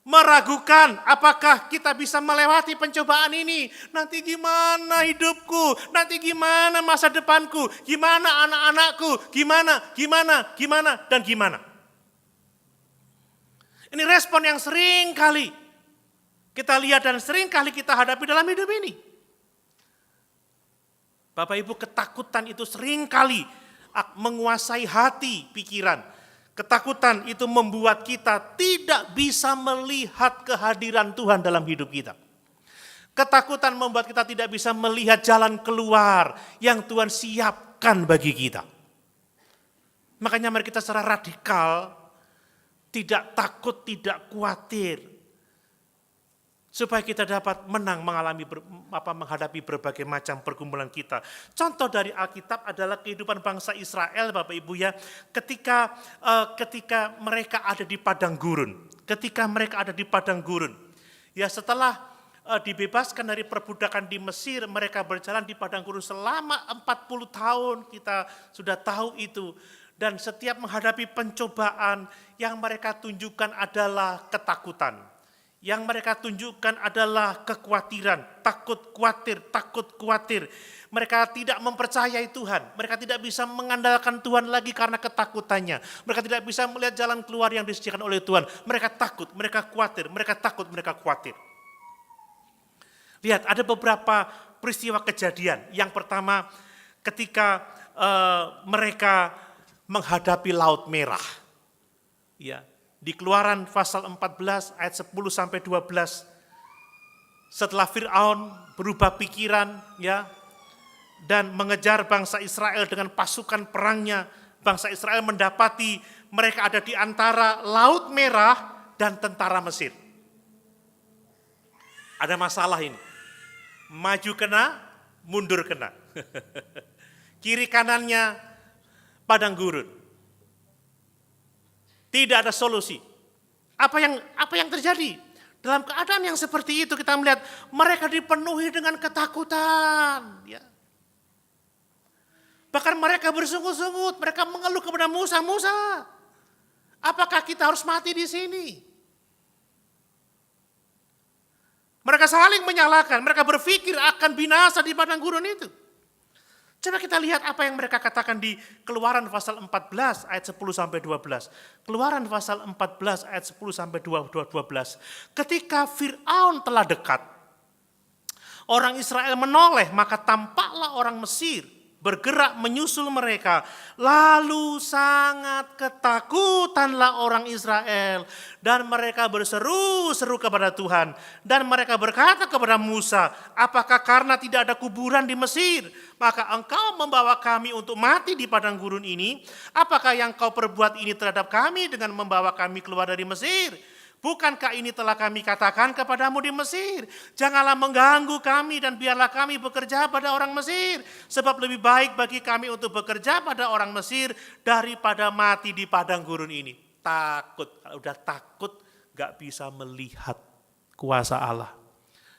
Meragukan apakah kita bisa melewati pencobaan ini. Nanti gimana hidupku, nanti gimana masa depanku, gimana anak-anakku, gimana, dan gimana. Ini respon yang sering kali kita lihat dan sering kali kita hadapi dalam hidup ini. Bapak Ibu, ketakutan itu sering kali menguasai hati, pikiran. Ketakutan itu membuat kita tidak bisa melihat kehadiran Tuhan dalam hidup kita. Ketakutan membuat kita tidak bisa melihat jalan keluar yang Tuhan siapkan bagi kita. Makanya mari kita secara radikal, tidak takut, tidak khawatir. Supaya kita dapat menang menghadapi berbagai macam pergumulan kita. Contoh dari Alkitab adalah kehidupan bangsa Israel, Bapak Ibu ya, ketika mereka ada di padang gurun. Ya setelah dibebaskan dari perbudakan di Mesir, mereka berjalan di padang gurun selama 40 tahun, kita sudah tahu itu. Dan setiap menghadapi pencobaan, yang mereka tunjukkan adalah ketakutan. Yang mereka tunjukkan adalah kekhawatiran, takut khawatir. Mereka tidak mempercayai Tuhan, mereka tidak bisa mengandalkan Tuhan lagi karena ketakutannya. Mereka tidak bisa melihat jalan keluar yang disediakan oleh Tuhan. Mereka takut, mereka khawatir. Lihat, ada beberapa peristiwa kejadian. Yang pertama, ketika mereka menghadapi Laut Merah. Ya. Di Keluaran pasal 14 ayat 10 sampai 12. Setelah Firaun berubah pikiran ya dan mengejar bangsa Israel dengan pasukan perangnya, bangsa Israel mendapati mereka ada di antara Laut Merah dan tentara Mesir. Ada masalah ini. Maju kena, mundur kena. Kiri kanannya padang gurun. Tidak ada solusi. Apa yang terjadi? Dalam keadaan yang seperti itu kita melihat mereka dipenuhi dengan ketakutan. Ya. Bahkan mereka bersungut-sungut, mereka mengeluh kepada Musa, apakah kita harus mati di sini? Mereka saling menyalahkan, mereka berpikir akan binasa di padang gurun itu. Coba kita lihat apa yang mereka katakan di Keluaran pasal 14 ayat 10 sampai 12. Keluaran pasal 14 ayat 10 sampai 12. Ketika Firaun telah dekat, orang Israel menoleh, maka tampaklah orang Mesir bergerak menyusul mereka. Lalu sangat ketakutanlah orang Israel. Dan mereka berseru-seru kepada Tuhan. Dan mereka berkata kepada Musa, apakah karena tidak ada kuburan di Mesir, maka engkau membawa kami untuk mati di padang gurun ini? Apakah yang kau perbuat ini terhadap kami dengan membawa kami keluar dari Mesir? Bukankah ini telah kami katakan kepadamu di Mesir? Janganlah mengganggu kami dan biarlah kami bekerja pada orang Mesir. Sebab lebih baik bagi kami untuk bekerja pada orang Mesir daripada mati di padang gurun ini. Takut, kalau udah takut gak bisa melihat kuasa Allah.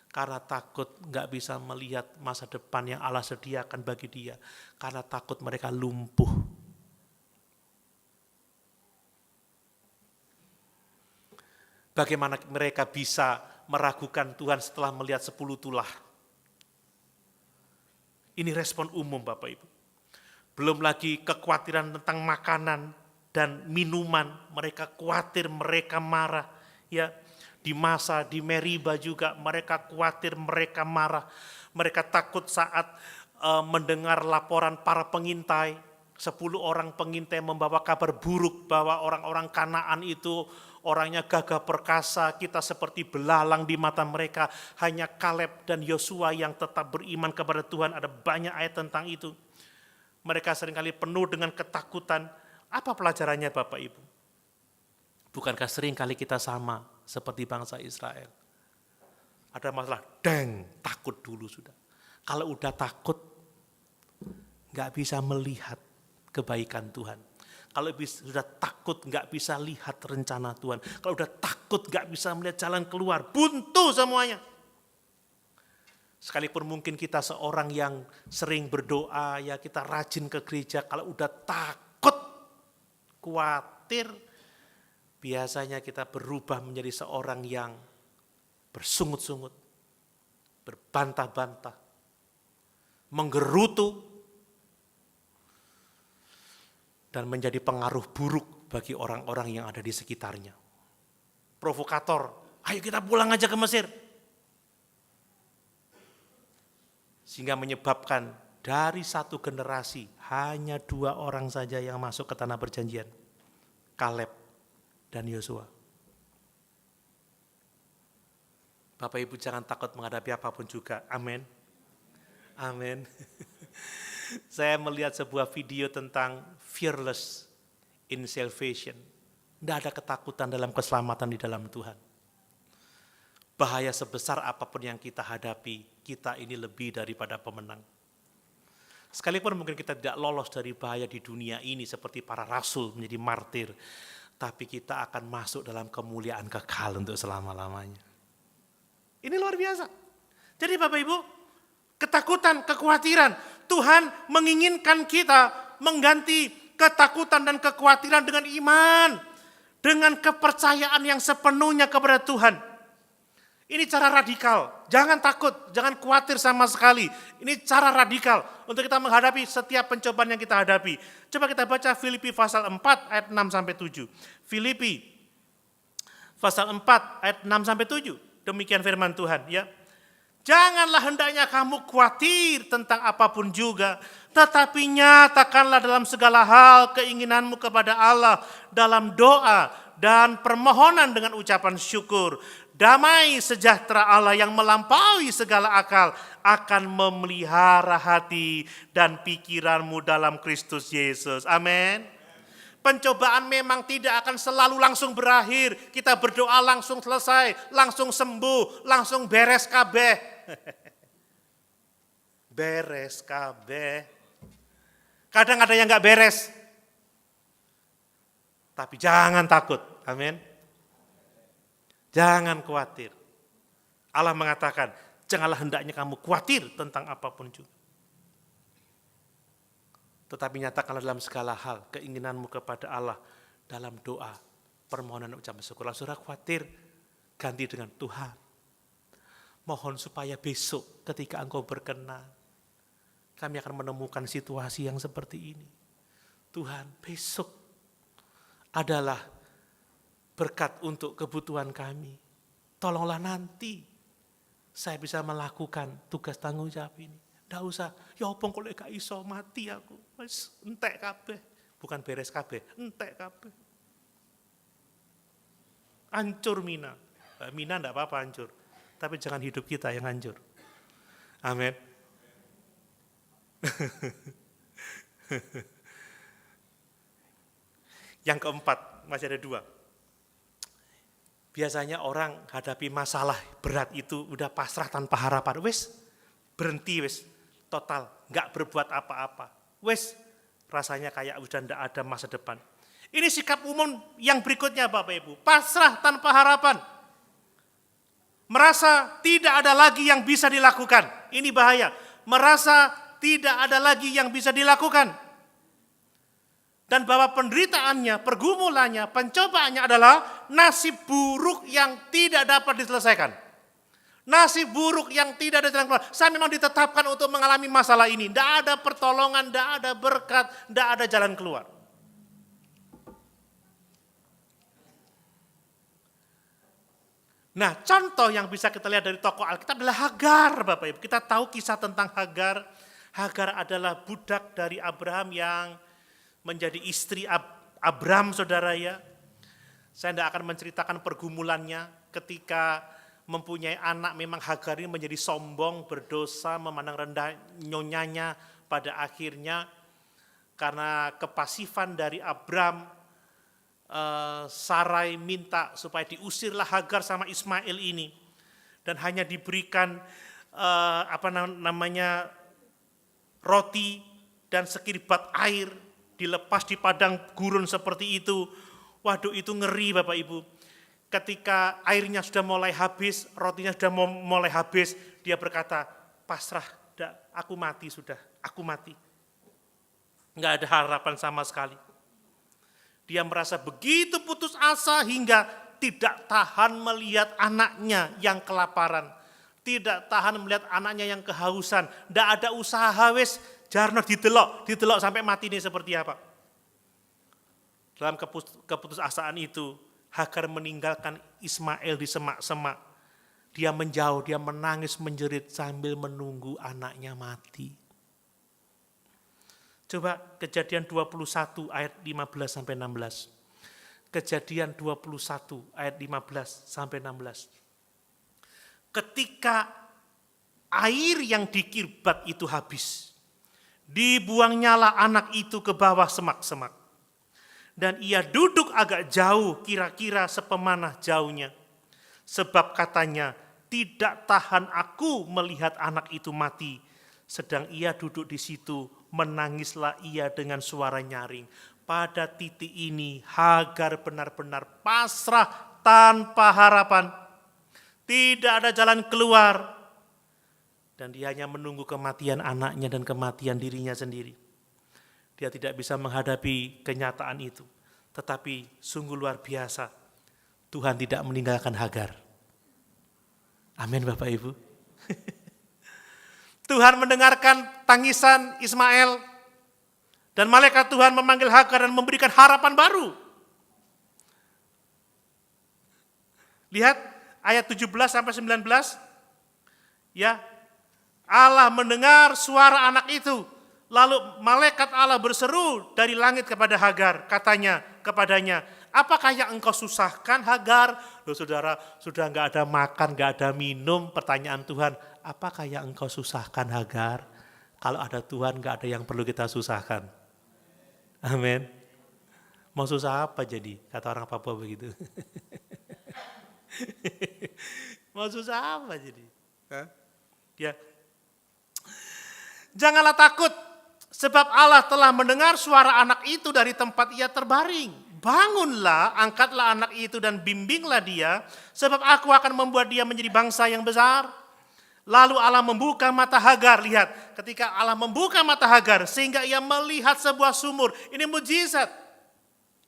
Karena takut gak bisa melihat masa depan yang Allah sediakan bagi dia. Karena takut mereka lumpuh. Bagaimana mereka bisa meragukan Tuhan setelah melihat 10 tulah. Ini respon umum Bapak Ibu. Belum lagi kekhawatiran tentang makanan dan minuman. Mereka khawatir, mereka marah. Ya, di Masa, di Meriba juga mereka khawatir, mereka marah. Mereka takut saat mendengar laporan para pengintai. 10 orang pengintai membawa kabar buruk bahwa orang-orang Kanaan itu orangnya gagah perkasa, kita seperti belalang di mata mereka. Hanya Kaleb dan Yosua yang tetap beriman kepada Tuhan. Ada banyak ayat tentang itu. Mereka seringkali penuh dengan ketakutan. Apa pelajarannya Bapak Ibu? Bukankah sering kali kita sama seperti bangsa Israel? Ada masalah, takut dulu sudah. Kalau udah takut, nggak bisa melihat kebaikan Tuhan. Kalau sudah takut nggak bisa lihat rencana Tuhan. Kalau udah takut nggak bisa melihat jalan keluar, buntu semuanya. Sekalipun mungkin kita seorang yang sering berdoa, ya kita rajin ke gereja, kalau udah takut, khawatir, biasanya kita berubah menjadi seorang yang bersungut-sungut, berbantah-bantah, menggerutu, dan menjadi pengaruh buruk bagi orang-orang yang ada di sekitarnya. Provokator, ayo kita pulang aja ke Mesir. Sehingga menyebabkan dari satu generasi hanya 2 orang saja yang masuk ke tanah perjanjian. Kaleb dan Yosua. Bapak Ibu jangan takut menghadapi apapun juga. Amin. Amin. Saya melihat sebuah video tentang fearless in salvation. Tidak ada ketakutan dalam keselamatan di dalam Tuhan. Bahaya sebesar apapun yang kita hadapi, kita ini lebih daripada pemenang. Sekalipun mungkin kita tidak lolos dari bahaya di dunia ini seperti para rasul menjadi martir, tapi kita akan masuk dalam kemuliaan kekal untuk selama-lamanya. Ini luar biasa. Jadi Bapak Ibu, ketakutan, kekhawatiran, Tuhan menginginkan kita mengganti ketakutan dan kekhawatiran dengan iman, dengan kepercayaan yang sepenuhnya kepada Tuhan. Ini cara radikal, jangan takut, jangan khawatir sama sekali. Ini cara radikal untuk kita menghadapi setiap pencobaan yang kita hadapi. Coba kita baca Filipi pasal 4 ayat 6-7. Filipi pasal 4 ayat 6-7. Demikian firman Tuhan, ya. Janganlah hendaknya kamu khawatir tentang apapun juga, tetapi nyatakanlah dalam segala hal keinginanmu kepada Allah dalam doa dan permohonan dengan ucapan syukur. Damai sejahtera Allah yang melampaui segala akal akan memelihara hati dan pikiranmu dalam Kristus Yesus. Amin. Pencobaan memang tidak akan selalu langsung berakhir. Kita berdoa langsung selesai, langsung sembuh, langsung beres kabeh. Beres kabeh. Kadang ada yang gak beres. Tapi jangan takut. Amin. Jangan khawatir. Allah mengatakan, janganlah hendaknya kamu khawatir tentang apapun juga. Tetapi nyatakanlah dalam segala hal keinginanmu kepada Allah dalam doa, permohonan dan ucapan syukur. Saudara khawatir, ganti dengan Tuhan. Mohon supaya besok ketika engkau berkenan, kami akan menemukan situasi yang seperti ini. Tuhan, besok adalah berkat untuk kebutuhan kami. Tolonglah nanti saya bisa melakukan tugas tanggung jawab ini. Nggak usah, ya opong kalau gak iso mati aku. Wis entek kabeh. Bukan beres kabeh, entek kabeh. Hancur Mina. Mina enggak apa-apa hancur. Tapi jangan hidup kita yang hancur. Amin. Yang keempat, masih ada 2. Biasanya orang hadapi masalah berat itu udah pasrah tanpa harapan. Wes, berhenti wes, total, nggak berbuat apa-apa. Wes, rasanya kayak udah nggak ada masa depan. Ini sikap umum yang berikutnya Bapak Ibu. Pasrah tanpa harapan. Merasa tidak ada lagi yang bisa dilakukan. Ini bahaya. Merasa tidak ada lagi yang bisa dilakukan. Dan bahwa penderitaannya, pergumulannya, pencobaannya adalah nasib buruk yang tidak dapat diselesaikan. Nasib buruk yang tidak ada jalan keluar. Saya memang ditetapkan untuk mengalami masalah ini. Tidak ada pertolongan, tidak ada berkat, tidak ada jalan keluar. Nah, contoh yang bisa kita lihat dari tokoh Alkitab adalah Hagar, Bapak Ibu. Kita tahu kisah tentang Hagar. Hagar adalah budak dari Abraham yang menjadi istri Abraham, saudara ya. Saya tidak akan menceritakan pergumulannya ketika mempunyai anak. Memang Hagar ini menjadi sombong, berdosa, memandang rendah nyonyanya. Pada akhirnya karena kepasifan dari Abraham, Sarai minta supaya diusirlah Hagar sama Ismail ini, dan hanya diberikan roti dan sekirbat air, dilepas di padang gurun seperti itu. Waduh, itu ngeri Bapak Ibu. Ketika airnya sudah mulai habis, rotinya sudah mulai habis, dia berkata, pasrah, aku mati sudah, aku mati. Enggak ada harapan sama sekali. Dia merasa begitu putus asa hingga tidak tahan melihat anaknya yang kelaparan. Tidak tahan melihat anaknya yang kehausan. Tidak ada usaha wis, jarno didelok sampai mati ini seperti apa. Dalam keputusasaan itu, Hagar meninggalkan Ismail di semak-semak. Dia menjauh, dia menangis menjerit sambil menunggu anaknya mati. Coba Kejadian 21 ayat 15 sampai 16. Kejadian 21 ayat 15 sampai 16. Ketika air yang dikirbat itu habis, dibuangnyalah anak itu ke bawah semak-semak. Dan ia duduk agak jauh, kira-kira sepemanah jauhnya. Sebab katanya, tidak tahan aku melihat anak itu mati. Sedang ia duduk di situ, menangislah ia dengan suara nyaring. Pada titik ini Hagar benar-benar pasrah tanpa harapan. Tidak ada jalan keluar. Dan dia hanya menunggu kematian anaknya dan kematian dirinya sendiri. Dia tidak bisa menghadapi kenyataan itu. Tetapi sungguh luar biasa. Tuhan tidak meninggalkan Hagar. Amin Bapak Ibu. Tuhan mendengarkan tangisan Ismail, dan malaikat Tuhan memanggil Hagar dan memberikan harapan baru. Lihat ayat 17 sampai 19. Ya. Allah mendengar suara anak itu, lalu malaikat Allah berseru dari langit kepada Hagar, katanya kepadanya, apakah yang engkau susahkan Hagar? Loh saudara, sudah enggak ada makan, enggak ada minum, pertanyaan Tuhan, apakah yang engkau susahkan Hagar? Kalau ada Tuhan enggak ada yang perlu kita susahkan. Amin. Mau susah apa jadi? Kata orang Papua begitu. Mau susah apa jadi? Ya. Janganlah takut, sebab Allah telah mendengar suara anak itu dari tempat ia terbaring. Bangunlah, angkatlah anak itu dan bimbinglah dia, sebab aku akan membuat dia menjadi bangsa yang besar. Lalu Allah membuka mata Hagar, lihat, ketika Allah membuka mata Hagar, sehingga ia melihat sebuah sumur. Ini mujizat,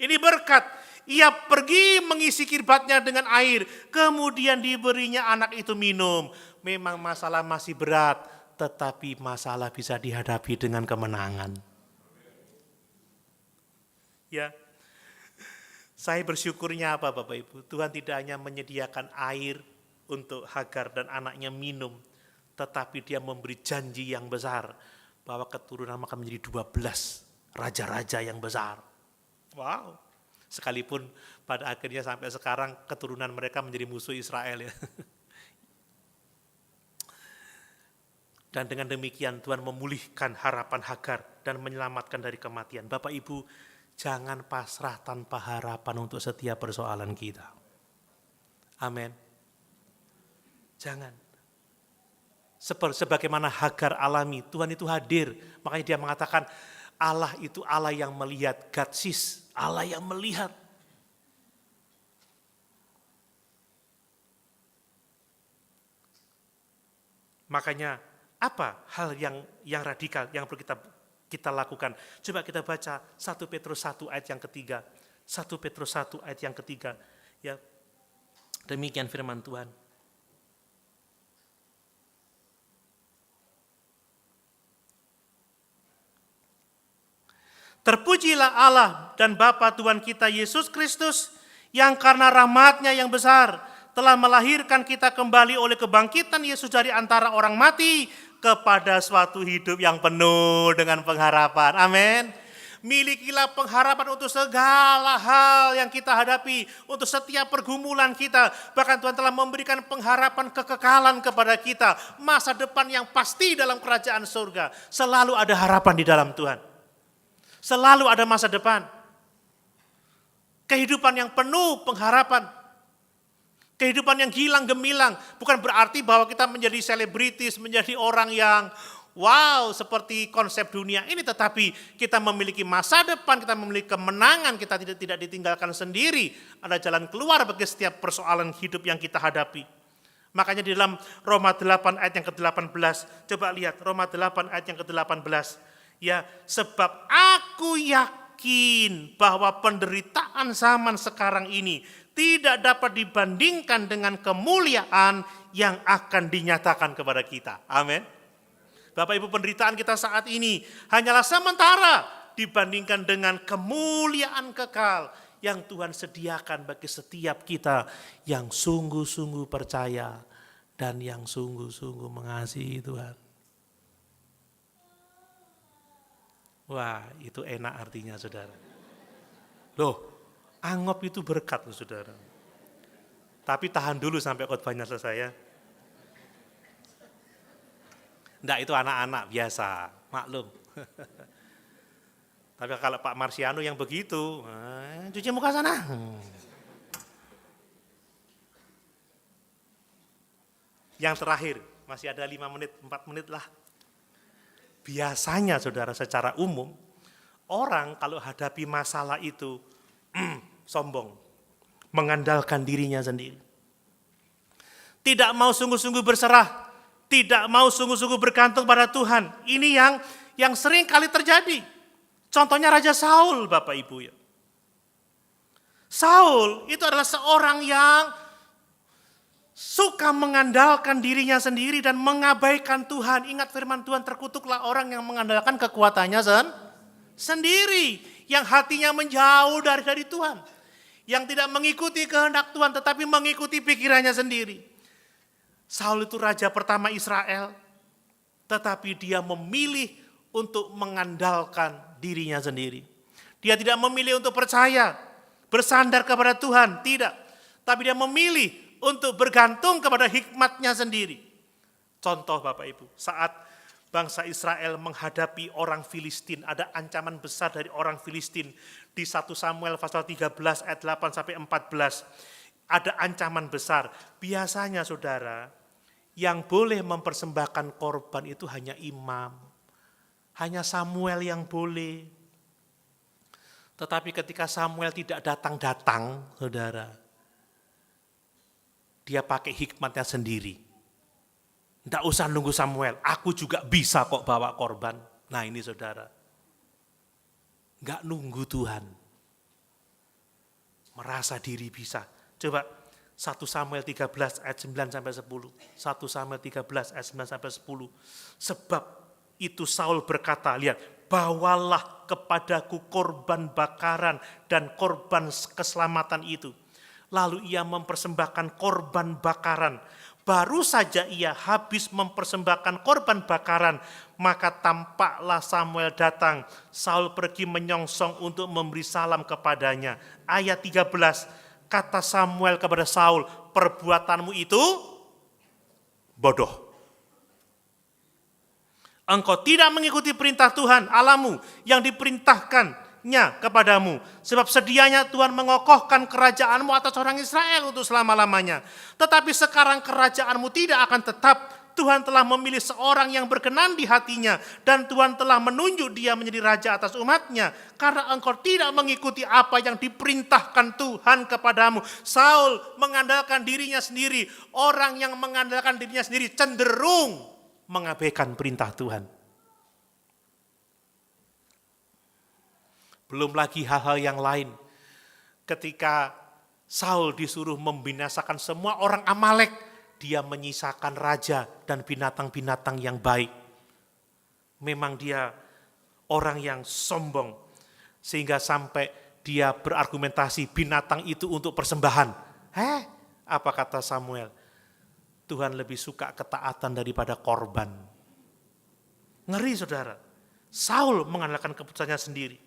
ini berkat. Ia pergi mengisi kirbatnya dengan air, kemudian diberinya anak itu minum. Memang masalah masih berat, tetapi masalah bisa dihadapi dengan kemenangan. Ya. Saya bersyukurnya apa Bapak Ibu? Tuhan tidak hanya menyediakan air untuk Hagar dan anaknya minum, tetapi dia memberi janji yang besar bahwa keturunan akan menjadi 12 raja-raja yang besar. Wow. Sekalipun pada akhirnya sampai sekarang keturunan mereka menjadi musuh Israel ya. Dan dengan demikian Tuhan memulihkan harapan Hagar dan menyelamatkan dari kematian. Bapak Ibu, jangan pasrah tanpa harapan untuk setiap persoalan kita. Amin. Jangan. Sebagaimana Hagar alami, Tuhan itu hadir. Makanya dia mengatakan Allah itu Allah yang melihat, God sees, Allah yang melihat. Makanya apa hal yang radikal yang perlu kita lakukan? Coba kita baca 1 Petrus 1 ayat yang ketiga. 1 Petrus 1 ayat yang ketiga. Ya, demikian firman Tuhan. Terpujilah Allah dan Bapa Tuhan kita Yesus Kristus, yang karena rahmat-Nya yang besar telah melahirkan kita kembali oleh kebangkitan Yesus dari antara orang mati kepada suatu hidup yang penuh dengan pengharapan. Amin. Milikilah pengharapan untuk segala hal yang kita hadapi, untuk setiap pergumulan kita. Bahkan Tuhan telah memberikan pengharapan kekekalan kepada kita, masa depan yang pasti dalam kerajaan surga. Selalu ada harapan di dalam Tuhan. Selalu ada masa depan. Kehidupan yang penuh pengharapan. Kehidupan yang gilang gemilang. Bukan berarti bahwa kita menjadi selebritis, menjadi orang yang wow seperti konsep dunia ini. Tetapi kita memiliki masa depan, kita memiliki kemenangan, kita tidak ditinggalkan sendiri. Ada jalan keluar bagi setiap persoalan hidup yang kita hadapi. Makanya di dalam Roma 8 ayat yang ke-18, coba lihat Roma 8 ayat yang ke-18. Ya, sebab aku yakin bahwa penderitaan zaman sekarang ini tidak dapat dibandingkan dengan kemuliaan yang akan dinyatakan kepada kita. Amin. Bapak Ibu, penderitaan kita saat ini hanyalah sementara dibandingkan dengan kemuliaan kekal yang Tuhan sediakan bagi setiap kita yang sungguh-sungguh percaya dan yang sungguh-sungguh mengasihi Tuhan. Wah, itu enak artinya, saudara. Loh, angop itu berkat loh, saudara. Tapi tahan dulu sampai khotbahnya selesai ya. Enggak, itu anak-anak biasa, maklum. Tapi kalau Pak Marsiano yang begitu, cuci muka sana. Yang terakhir, masih ada 5 menit, 4 menit lah. Biasanya saudara secara umum, orang kalau hadapi masalah itu, sombong, mengandalkan dirinya sendiri. Tidak mau sungguh-sungguh berserah, tidak mau sungguh-sungguh bergantung pada Tuhan. Ini yang sering kali terjadi. Contohnya Raja Saul, Bapak Ibu ya. Saul itu adalah seorang yang suka mengandalkan dirinya sendiri dan mengabaikan Tuhan. Ingat firman Tuhan, terkutuklah orang yang mengandalkan kekuatannya sendiri. Yang hatinya menjauh dari Tuhan. Yang tidak mengikuti kehendak Tuhan tetapi mengikuti pikirannya sendiri. Saul itu raja pertama Israel. Tetapi dia memilih untuk mengandalkan dirinya sendiri. Dia tidak memilih untuk percaya, bersandar kepada Tuhan. Tidak. Tapi dia memilih untuk bergantung kepada hikmatnya sendiri. Contoh Bapak Ibu, saat bangsa Israel menghadapi orang Filistin, ada ancaman besar dari orang Filistin. Di 1 Samuel pasal 13 ayat 8 sampai 14, ada ancaman besar. Biasanya saudara, yang boleh mempersembahkan korban itu hanya imam. Hanya Samuel yang boleh. Tetapi ketika Samuel tidak datang-datang, saudara, dia pakai hikmatnya sendiri. Tidak usah nunggu Samuel, aku juga bisa kok bawa korban. Nah ini saudara, nggak nunggu Tuhan. Merasa diri bisa. Coba 1 Samuel 13 ayat 9 sampai 10. 1 Samuel 13 ayat 9 sampai 10. Sebab itu Saul berkata, lihat, bawalah kepadaku korban bakaran dan korban keselamatan itu. Lalu ia mempersembahkan korban bakaran. Baru saja ia habis mempersembahkan korban bakaran, maka tampaklah Samuel datang. Saul pergi menyongsong untuk memberi salam kepadanya. Ayat 13, kata Samuel kepada Saul, perbuatanmu itu bodoh. Engkau tidak mengikuti perintah Tuhan Allahmu yang diperintahkannya kepadamu. Sebab sedianya Tuhan mengokohkan kerajaanmu atas orang Israel untuk selama-lamanya. Tetapi sekarang kerajaanmu tidak akan tetap. Tuhan telah memilih seorang yang berkenan di hatinya. Dan Tuhan telah menunjuk dia menjadi raja atas umatnya. Karena engkau tidak mengikuti apa yang diperintahkan Tuhan kepadamu. Saul mengandalkan dirinya sendiri. Orang yang mengandalkan dirinya sendiri cenderung mengabaikan perintah Tuhan. Belum lagi hal-hal yang lain. Ketika Saul disuruh membinasakan semua orang Amalek, dia menyisakan raja dan binatang-binatang yang baik. Memang dia orang yang sombong, sehingga sampai dia berargumentasi binatang itu untuk persembahan. Apa kata Samuel? Tuhan lebih suka ketaatan daripada korban. Ngeri saudara. Saul mengandalkan keputusannya sendiri.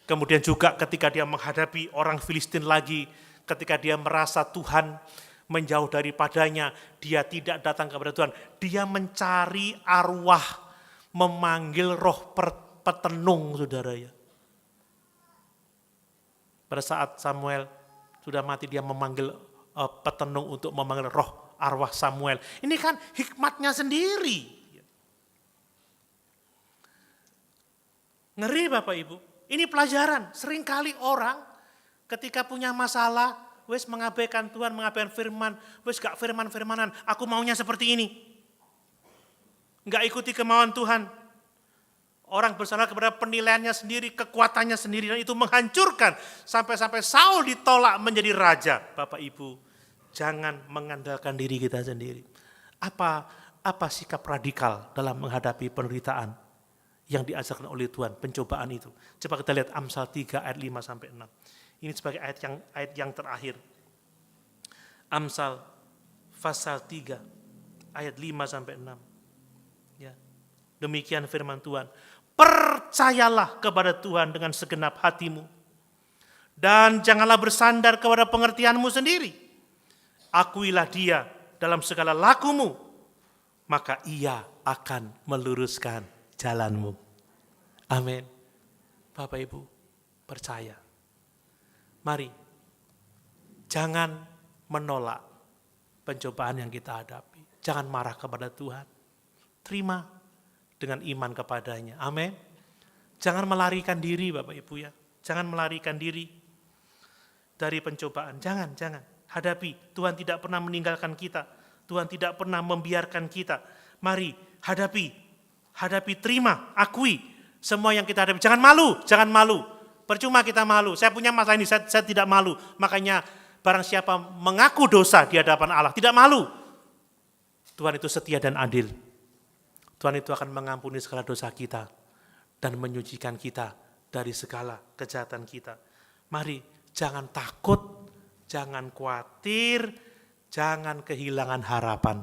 Kemudian juga ketika dia menghadapi orang Filistin lagi, ketika dia merasa Tuhan menjauh daripadanya, dia tidak datang kepada Tuhan. Dia mencari arwah, memanggil roh petenung saudara ya. Pada saat Samuel sudah mati, dia memanggil petenung untuk memanggil roh arwah Samuel. Ini kan hikmatnya sendiri. Ngeri Bapak Ibu. Ini pelajaran. Seringkali orang ketika punya masalah, wes mengabaikan Tuhan, mengabaikan firman, wes gak firman-firmanan, aku maunya seperti ini. Gak ikuti kemauan Tuhan. Orang bersandar kepada penilaiannya sendiri, kekuatannya sendiri, dan itu menghancurkan. Sampai-sampai Saul ditolak menjadi raja. Bapak Ibu, jangan mengandalkan diri kita sendiri. Apa sikap radikal dalam menghadapi penderitaan yang diajarkan oleh Tuhan, pencobaan itu. Coba kita lihat Amsal 3 ayat 5-6. Ini sebagai ayat yang terakhir. Amsal pasal 3 ayat 5-6. Ya. Demikian firman Tuhan. Percayalah kepada Tuhan dengan segenap hatimu. Dan janganlah bersandar kepada pengertianmu sendiri. Akuilah dia dalam segala lakumu. Maka ia akan meluruskan jalanmu. Amin. Bapak Ibu, percaya. Mari, jangan menolak pencobaan yang kita hadapi. Jangan marah kepada Tuhan. Terima dengan iman kepadanya. Amin. Jangan melarikan diri Bapak Ibu ya. Jangan melarikan diri dari pencobaan. Jangan. Hadapi. Tuhan tidak pernah meninggalkan kita. Tuhan tidak pernah membiarkan kita. Mari, hadapi, terima, akui semua yang kita hadapi. Jangan malu. Percuma kita malu. Saya punya masalah ini, saya tidak malu. Makanya barang siapa mengaku dosa di hadapan Allah, tidak malu. Tuhan itu setia dan adil. Tuhan itu akan mengampuni segala dosa kita dan menyucikan kita dari segala kejahatan kita. Mari, jangan takut, jangan khawatir, jangan kehilangan harapan.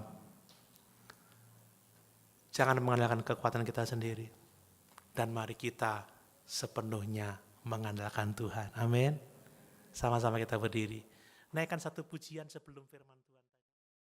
Jangan mengandalkan kekuatan kita sendiri. Dan mari kita sepenuhnya mengandalkan Tuhan. Amin. Sama-sama kita berdiri. Naikkan satu pujian sebelum firman Tuhan.